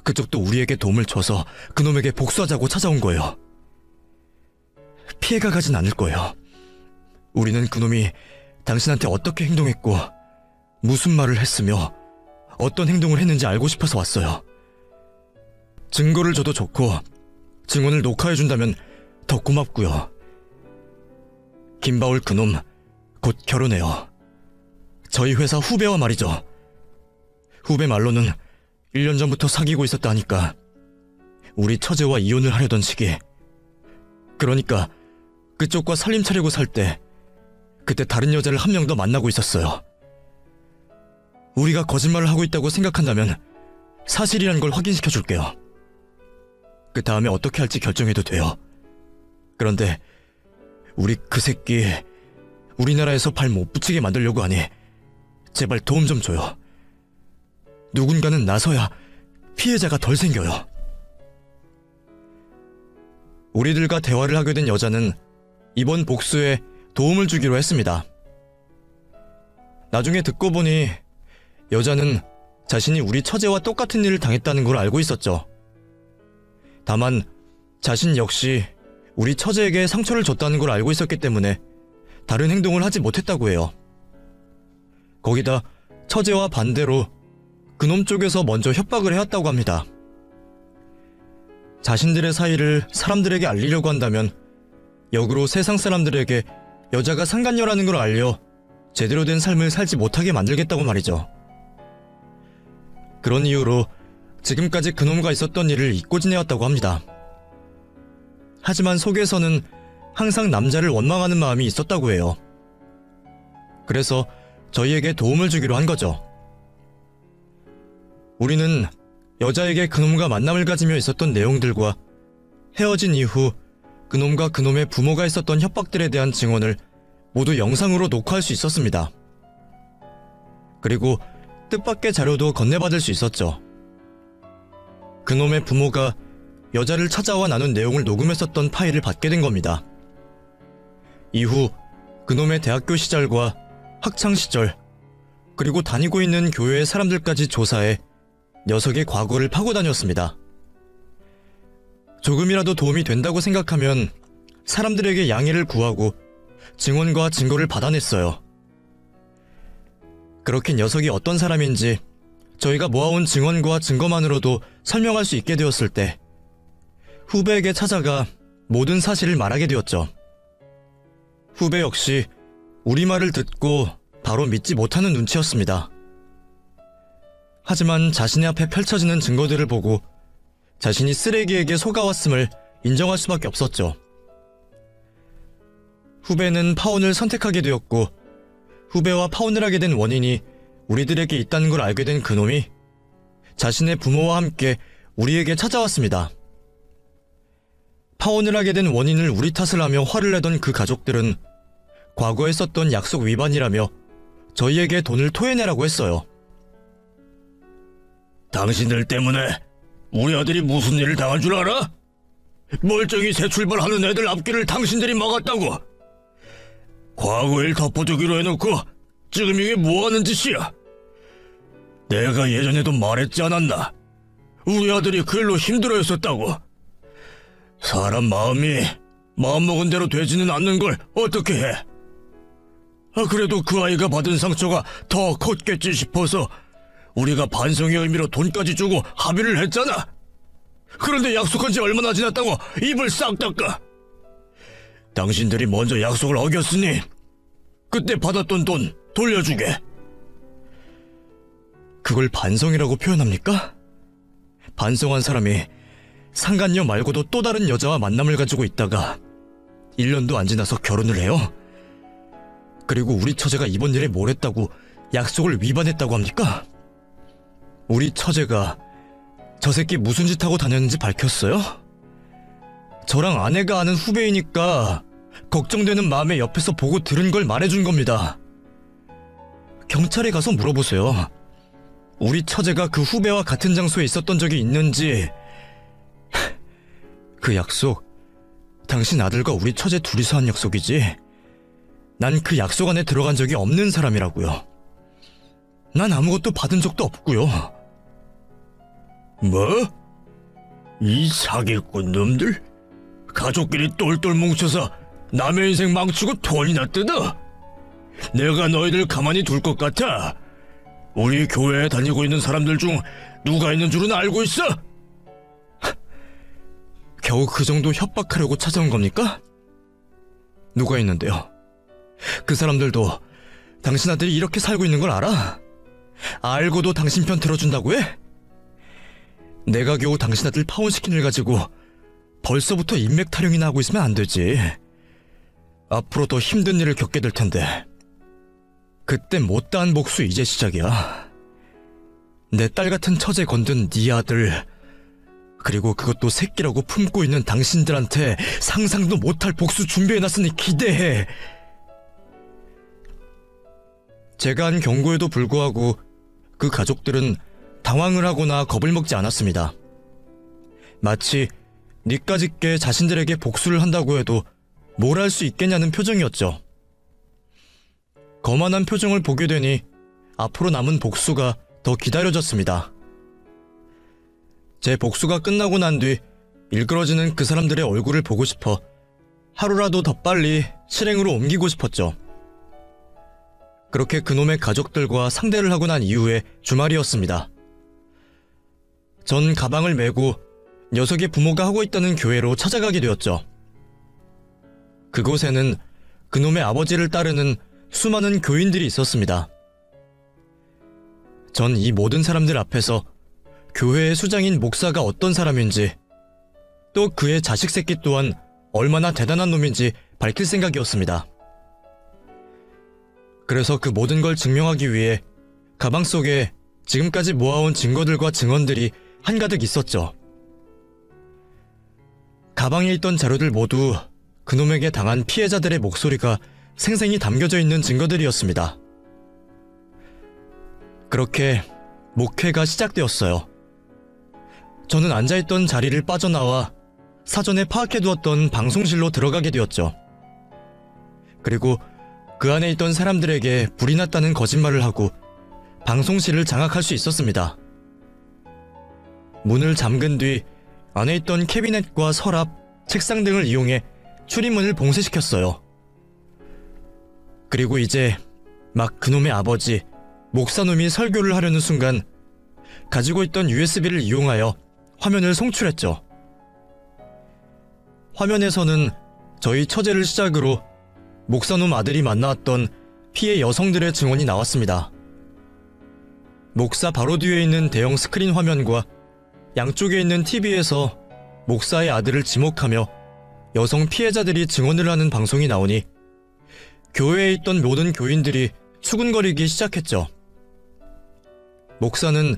그쪽도 우리에게 도움을 줘서 그놈에게 복수하자고 찾아온 거예요. 피해가 가진 않을 거예요. 우리는 그놈이 당신한테 어떻게 행동했고 무슨 말을 했으며 어떤 행동을 했는지 알고 싶어서 왔어요. 증거를 줘도 좋고 증언을 녹화해준다면 더 고맙고요. 김바울 그놈 곧 결혼해요. 저희 회사 후배와 말이죠. 후배 말로는 1년 전부터 사귀고 있었다니까. 우리 처제와 이혼을 하려던 시기. 그러니까 그쪽과 살림 차리고 살 때 그때 다른 여자를 한 명 더 만나고 있었어요. 우리가 거짓말을 하고 있다고 생각한다면 사실이란 걸 확인시켜 줄게요. 그 다음에 어떻게 할지 결정해도 돼요. 그런데 우리 그 새끼 우리나라에서 발 못 붙이게 만들려고 하니 제발 도움 좀 줘요. 누군가는 나서야 피해자가 덜 생겨요. 우리들과 대화를 하게 된 여자는 이번 복수에 도움을 주기로 했습니다. 나중에 듣고 보니 여자는 자신이 우리 처제와 똑같은 일을 당했다는 걸 알고 있었죠. 다만 자신 역시 우리 처제에게 상처를 줬다는 걸 알고 있었기 때문에 다른 행동을 하지 못했다고 해요. 거기다 처제와 반대로 그놈 쪽에서 먼저 협박을 해왔다고 합니다. 자신들의 사이를 사람들에게 알리려고 한다면 역으로 세상 사람들에게 여자가 상간녀라는 걸 알려 제대로 된 삶을 살지 못하게 만들겠다고 말이죠. 그런 이유로 지금까지 그놈과 있었던 일을 잊고 지내왔다고 합니다. 하지만 속에서는 항상 남자를 원망하는 마음이 있었다고 해요. 그래서 저희에게 도움을 주기로 한 거죠. 우리는 여자에게 그놈과 만남을 가지며 있었던 내용들과 헤어진 이후 그놈과 그놈의 부모가 있었던 협박들에 대한 증언을 모두 영상으로 녹화할 수 있었습니다. 그리고 뜻밖의 자료도 건네받을 수 있었죠. 그놈의 부모가 여자를 찾아와 나눈 내용을 녹음했었던 파일을 받게 된 겁니다. 이후 그놈의 대학교 시절과 학창 시절, 그리고 다니고 있는 교회의 사람들까지 조사해 녀석의 과거를 파고 다녔습니다. 조금이라도 도움이 된다고 생각하면 사람들에게 양해를 구하고 증언과 증거를 받아냈어요. 그렇게 녀석이 어떤 사람인지 저희가 모아온 증언과 증거만으로도 설명할 수 있게 되었을 때 후배에게 찾아가 모든 사실을 말하게 되었죠. 후배 역시 우리 말을 듣고 바로 믿지 못하는 눈치였습니다. 하지만 자신의 앞에 펼쳐지는 증거들을 보고 자신이 쓰레기에게 속아왔음을 인정할 수밖에 없었죠. 후배는 파혼을 선택하게 되었고 후배와 파혼을 하게 된 원인이 우리들에게 있다는 걸 알게 된 그놈이 자신의 부모와 함께 우리에게 찾아왔습니다. 파혼을 하게 된 원인을 우리 탓을 하며 화를 내던 그 가족들은 과거에 썼던 약속 위반이라며 저희에게 돈을 토해내라고 했어요. 당신들 때문에 우리 아들이 무슨 일을 당한 줄 알아? 멀쩡히 새 출발하는 애들 앞길을 당신들이 막았다고. 과거 일 덮어두기로 해놓고 지금 이게 뭐하는 짓이야? 내가 예전에도 말했지 않았나? 우리 아들이 그 일로 힘들어했었다고. 사람 마음이 마음먹은 대로 되지는 않는 걸 어떻게 해? 그래도 그 아이가 받은 상처가 더 컸겠지 싶어서 우리가 반성의 의미로 돈까지 주고 합의를 했잖아. 그런데 약속한 지 얼마나 지났다고 입을 싹 닦아. 당신들이 먼저 약속을 어겼으니 그때 받았던 돈 돌려주게. 그걸 반성이라고 표현합니까? 반성한 사람이 상간녀 말고도 또 다른 여자와 만남을 가지고 있다가 1년도 안 지나서 결혼을 해요? 그리고 우리 처제가 이번 일에 뭘 했다고 약속을 위반했다고 합니까? 우리 처제가 저 새끼 무슨 짓 하고 다녔는지 밝혔어요? 저랑 아내가 아는 후배이니까 걱정되는 마음에 옆에서 보고 들은 걸 말해준 겁니다. 경찰에 가서 물어보세요. 우리 처제가 그 후배와 같은 장소에 있었던 적이 있는지. 그 약속, 당신 아들과 우리 처제 둘이서 한 약속이지. 난 그 약속 안에 들어간 적이 없는 사람이라고요. 난 아무것도 받은 적도 없고요. 뭐? 이 사기꾼 놈들? 가족끼리 똘똘 뭉쳐서 남의 인생 망치고 돈이나 뜯어? 내가 너희들 가만히 둘 것 같아? 우리 교회에 다니고 있는 사람들 중 누가 있는 줄은 알고 있어? 겨우 그 정도 협박하려고 찾아온 겁니까? 누가 있는데요? 그 사람들도 당신 아들이 이렇게 살고 있는 걸 알아? 알고도 당신 편 들어준다고 해? 내가 겨우 당신 아들 파혼시킨 일 가지고 벌써부터 인맥 타령이나 하고 있으면 안 되지. 앞으로 더 힘든 일을 겪게 될 텐데. 그때 못다한 복수 이제 시작이야. 내 딸 같은 처제 건든 네 아들, 그리고 그것도 새끼라고 품고 있는 당신들한테 상상도 못할 복수 준비해놨으니 기대해. 제가 한 경고에도 불구하고 그 가족들은 당황을 하거나 겁을 먹지 않았습니다. 마치 니까짓게 자신들에게 복수를 한다고 해도 뭘 할 수 있겠냐는 표정이었죠. 거만한 표정을 보게 되니 앞으로 남은 복수가 더 기다려졌습니다. 제 복수가 끝나고 난 뒤 일그러지는 그 사람들의 얼굴을 보고 싶어 하루라도 더 빨리 실행으로 옮기고 싶었죠. 그렇게 그놈의 가족들과 상대를 하고 난 이후에 주말이었습니다. 전 가방을 메고 녀석의 부모가 하고 있다는 교회로 찾아가게 되었죠. 그곳에는 그놈의 아버지를 따르는 수많은 교인들이 있었습니다. 전 이 모든 사람들 앞에서 교회의 수장인 목사가 어떤 사람인지, 또 그의 자식 새끼 또한 얼마나 대단한 놈인지 밝힐 생각이었습니다. 그래서 그 모든 걸 증명하기 위해 가방 속에 지금까지 모아온 증거들과 증언들이 한가득 있었죠. 가방에 있던 자료들 모두 그놈에게 당한 피해자들의 목소리가 생생히 담겨져 있는 증거들이었습니다. 그렇게 목회가 시작되었어요. 저는 앉아있던 자리를 빠져나와 사전에 파악해두었던 방송실로 들어가게 되었죠. 그리고 그 안에 있던 사람들에게 불이 났다는 거짓말을 하고 방송실을 장악할 수 있었습니다. 문을 잠근 뒤 안에 있던 캐비넷과 서랍, 책상 등을 이용해 출입문을 봉쇄시켰어요. 그리고 이제 막 그놈의 아버지, 목사놈이 설교를 하려는 순간 가지고 있던 USB를 이용하여 화면을 송출했죠. 화면에서는 저희 처제를 시작으로 목사놈 아들이 만나왔던 피해 여성들의 증언이 나왔습니다. 목사 바로 뒤에 있는 대형 스크린 화면과 양쪽에 있는 TV에서 목사의 아들을 지목하며 여성 피해자들이 증언을 하는 방송이 나오니 교회에 있던 모든 교인들이 수군거리기 시작했죠. 목사는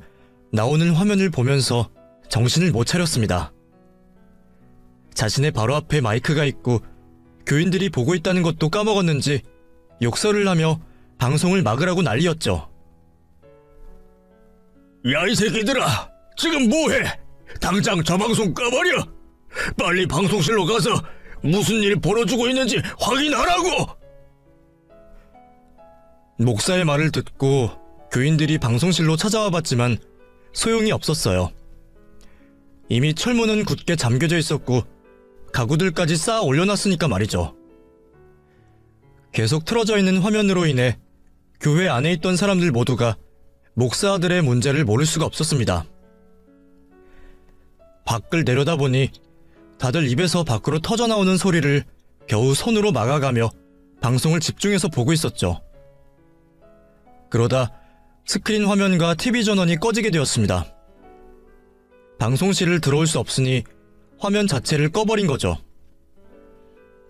나오는 화면을 보면서 정신을 못 차렸습니다. 자신의 바로 앞에 마이크가 있고 교인들이 보고 있다는 것도 까먹었는지 욕설을 하며 방송을 막으라고 난리였죠. 야, 이 새끼들아! 지금 뭐해? 당장 저 방송 꺼버려! 빨리 방송실로 가서 무슨 일이 벌어지고 있는지 확인하라고! 목사의 말을 듣고 교인들이 방송실로 찾아와 봤지만 소용이 없었어요. 이미 철문은 굳게 잠겨져 있었고 가구들까지 쌓아 올려놨으니까 말이죠. 계속 틀어져 있는 화면으로 인해 교회 안에 있던 사람들 모두가 목사 아들의 문제를 모를 수가 없었습니다. 밖을 내려다보니 다들 입에서 밖으로 터져나오는 소리를 겨우 손으로 막아가며 방송을 집중해서 보고 있었죠. 그러다 스크린 화면과 TV 전원이 꺼지게 되었습니다. 방송실을 들어올 수 없으니 화면 자체를 꺼버린 거죠.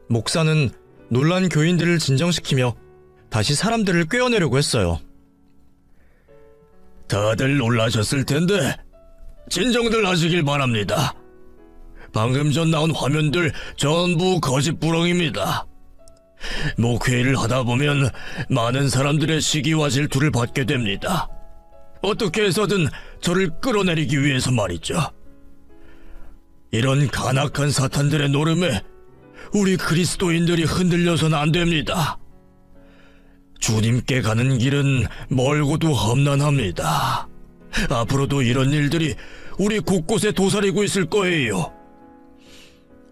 목사는 놀란 교인들을 진정시키며 다시 사람들을 꿰어내려고 했어요. 다들 놀라셨을 텐데 진정들 하시길 바랍니다. 방금 전 나온 화면들 전부 거짓부렁입니다. 목회를 하다 보면 많은 사람들의 시기와 질투를 받게 됩니다. 어떻게 해서든 저를 끌어내리기 위해서 말이죠. 이런 간악한 사탄들의 노름에 우리 그리스도인들이 흔들려서는 안 됩니다. 주님께 가는 길은 멀고도 험난합니다. 앞으로도 이런 일들이 우리 곳곳에 도사리고 있을 거예요.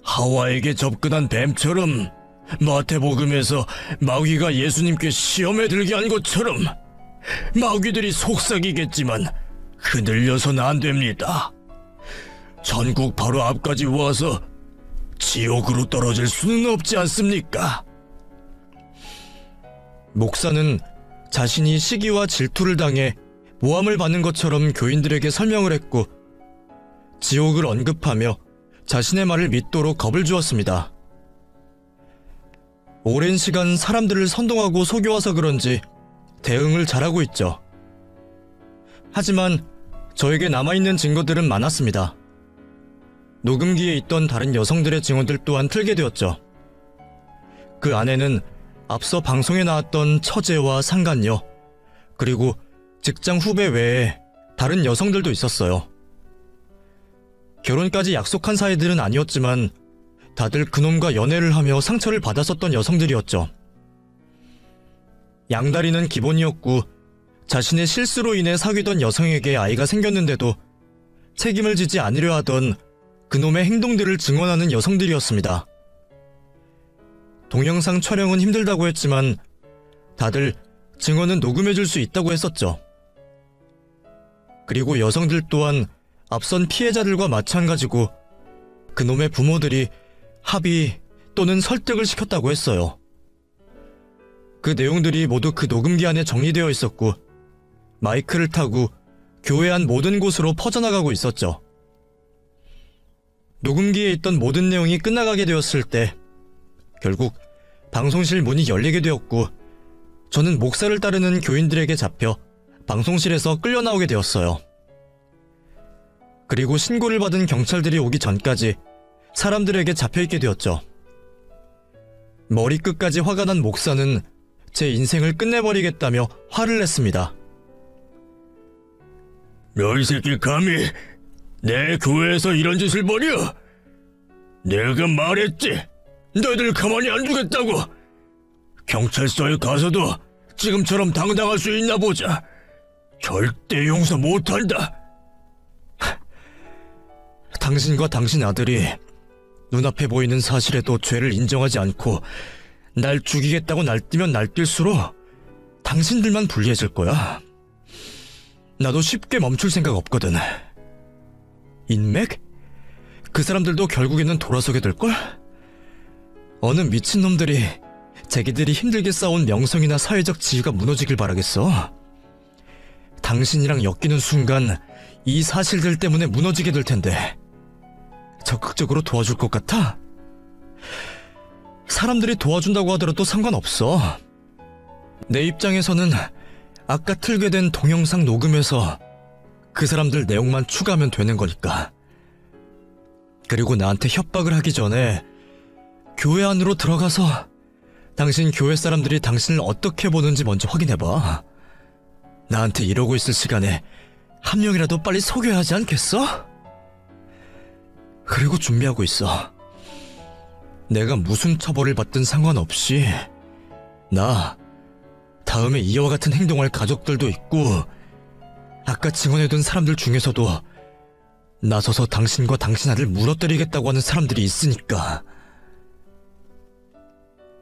하와에게 접근한 뱀처럼 마태복음에서 마귀가 예수님께 시험에 들게 한 것처럼 마귀들이 속삭이겠지만 흔들려서는 안 됩니다. 전국 바로 앞까지 와서 지옥으로 떨어질 수는 없지 않습니까? 목사는 자신이 시기와 질투를 당해 모함을 받는 것처럼 교인들에게 설명을 했고 지옥을 언급하며 자신의 말을 믿도록 겁을 주었습니다. 오랜 시간 사람들을 선동하고 속여와서 그런지 대응을 잘하고 있죠. 하지만 저에게 남아있는 증거들은 많았습니다. 녹음기에 있던 다른 여성들의 증언들 또한 틀게 되었죠. 그 안에는 앞서 방송에 나왔던 처제와 상간녀, 그리고 직장 후배 외에 다른 여성들도 있었어요. 결혼까지 약속한 사이들은 아니었지만 다들 그놈과 연애를 하며 상처를 받았었던 여성들이었죠. 양다리는 기본이었고 자신의 실수로 인해 사귀던 여성에게 아이가 생겼는데도 책임을 지지 않으려 하던 그놈의 행동들을 증언하는 여성들이었습니다. 동영상 촬영은 힘들다고 했지만 다들 증언은 녹음해줄 수 있다고 했었죠. 그리고 여성들 또한 앞선 피해자들과 마찬가지고 그놈의 부모들이 합의 또는 설득을 시켰다고 했어요. 그 내용들이 모두 그 녹음기 안에 정리되어 있었고 마이크를 타고 교회 안 모든 곳으로 퍼져나가고 있었죠. 녹음기에 있던 모든 내용이 끝나가게 되었을 때 결국 방송실 문이 열리게 되었고 저는 목사를 따르는 교인들에게 잡혀 방송실에서 끌려 나오게 되었어요. 그리고 신고를 받은 경찰들이 오기 전까지 사람들에게 잡혀있게 되었죠. 머리끝까지 화가 난 목사는 제 인생을 끝내버리겠다며 화를 냈습니다. 너 이 새끼 감히 내 교회에서 이런 짓을 벌여? 내가 말했지. 너희들 가만히 안 두겠다고. 경찰서에 가서도 지금처럼 당당할 수 있나 보자. 절대 용서 못한다. 당신과 당신 아들이 눈앞에 보이는 사실에도 죄를 인정하지 않고 날 죽이겠다고 날뛰면 날뛸수록 당신들만 불리해질 거야. 나도 쉽게 멈출 생각 없거든. 인맥? 그 사람들도 결국에는 돌아서게 될걸? 어느 미친놈들이 자기들이 힘들게 쌓아온 명성이나 사회적 지위가 무너지길 바라겠어? 당신이랑 엮이는 순간 이 사실들 때문에 무너지게 될 텐데 적극적으로 도와줄 것 같아? 사람들이 도와준다고 하더라도 상관없어. 내 입장에서는 아까 틀게 된 동영상 녹음에서 그 사람들 내용만 추가하면 되는 거니까. 그리고 나한테 협박을 하기 전에 교회 안으로 들어가서 당신 교회 사람들이 당신을 어떻게 보는지 먼저 확인해봐. 나한테 이러고 있을 시간에 한 명이라도 빨리 속여야 하지 않겠어? 그리고 준비하고 있어. 내가 무슨 처벌을 받든 상관없이 나 다음에 이와 같은 행동할 가족들도 있고 아까 증언해둔 사람들 중에서도 나서서 당신과 당신 아들 물어때리겠다고 하는 사람들이 있으니까.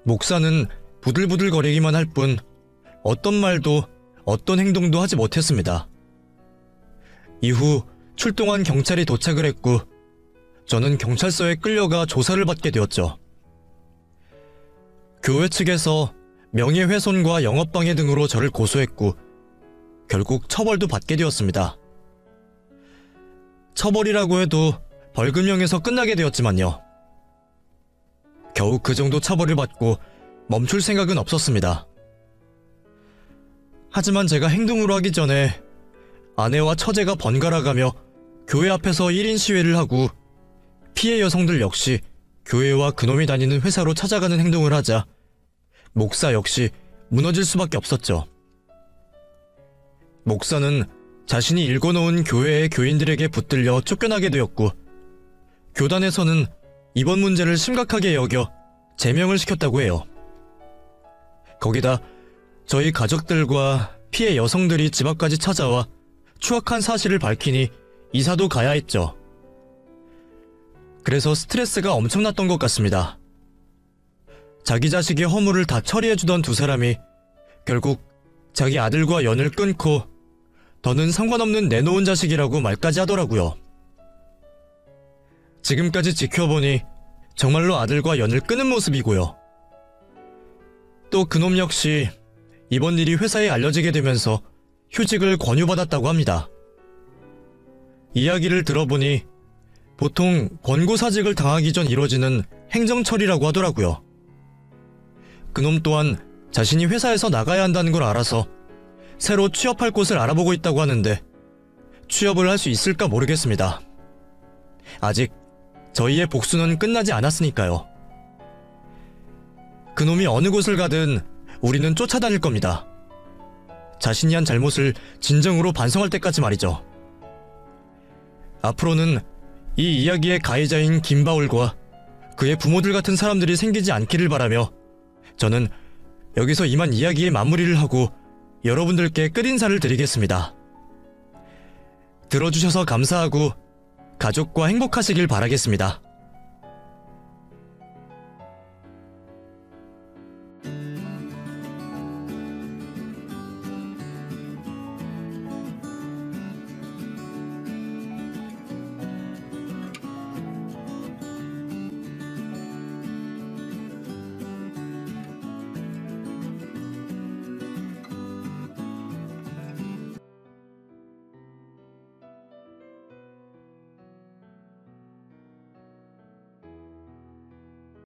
목사는 부들부들거리기만 할 뿐 어떤 말도 어떤 행동도 하지 못했습니다. 이후 출동한 경찰이 도착을 했고 저는 경찰서에 끌려가 조사를 받게 되었죠. 교회 측에서 명예훼손과 영업방해 등으로 저를 고소했고 결국 처벌도 받게 되었습니다. 처벌이라고 해도 벌금형에서 끝나게 되었지만요. 겨우 그 정도 처벌을 받고 멈출 생각은 없었습니다. 하지만 제가 행동으로 하기 전에 아내와 처제가 번갈아가며 교회 앞에서 1인 시위를 하고 피해 여성들 역시 교회와 그놈이 다니는 회사로 찾아가는 행동을 하자 목사 역시 무너질 수밖에 없었죠. 목사는 자신이 읽어놓은 교회의 교인들에게 붙들려 쫓겨나게 되었고 교단에서는 이번 문제를 심각하게 여겨 제명을 시켰다고 해요. 거기다 저희 가족들과 피해 여성들이 집 앞까지 찾아와 추악한 사실을 밝히니 이사도 가야 했죠. 그래서 스트레스가 엄청났던 것 같습니다. 자기 자식의 허물을 다 처리해주던 두 사람이 결국 자기 아들과 연을 끊고 더는 상관없는 내놓은 자식이라고 말까지 하더라고요. 지금까지 지켜보니 정말로 아들과 연을 끊은 모습이고요. 또 그놈 역시 이번 일이 회사에 알려지게 되면서 휴직을 권유받았다고 합니다. 이야기를 들어보니 보통 권고사직을 당하기 전 이뤄지는 행정처리라고 하더라고요. 그놈 또한 자신이 회사에서 나가야 한다는 걸 알아서 새로 취업할 곳을 알아보고 있다고 하는데 취업을 할 수 있을까 모르겠습니다. 아직 저희의 복수는 끝나지 않았으니까요. 그놈이 어느 곳을 가든 우리는 쫓아다닐 겁니다. 자신이 한 잘못을 진정으로 반성할 때까지 말이죠. 앞으로는 이 이야기의 가해자인 김바울과 그의 부모들 같은 사람들이 생기지 않기를 바라며 저는 여기서 이만 이야기의 마무리를 하고 여러분들께 끝인사를 드리겠습니다. 들어주셔서 감사하고 가족과 행복하시길 바라겠습니다.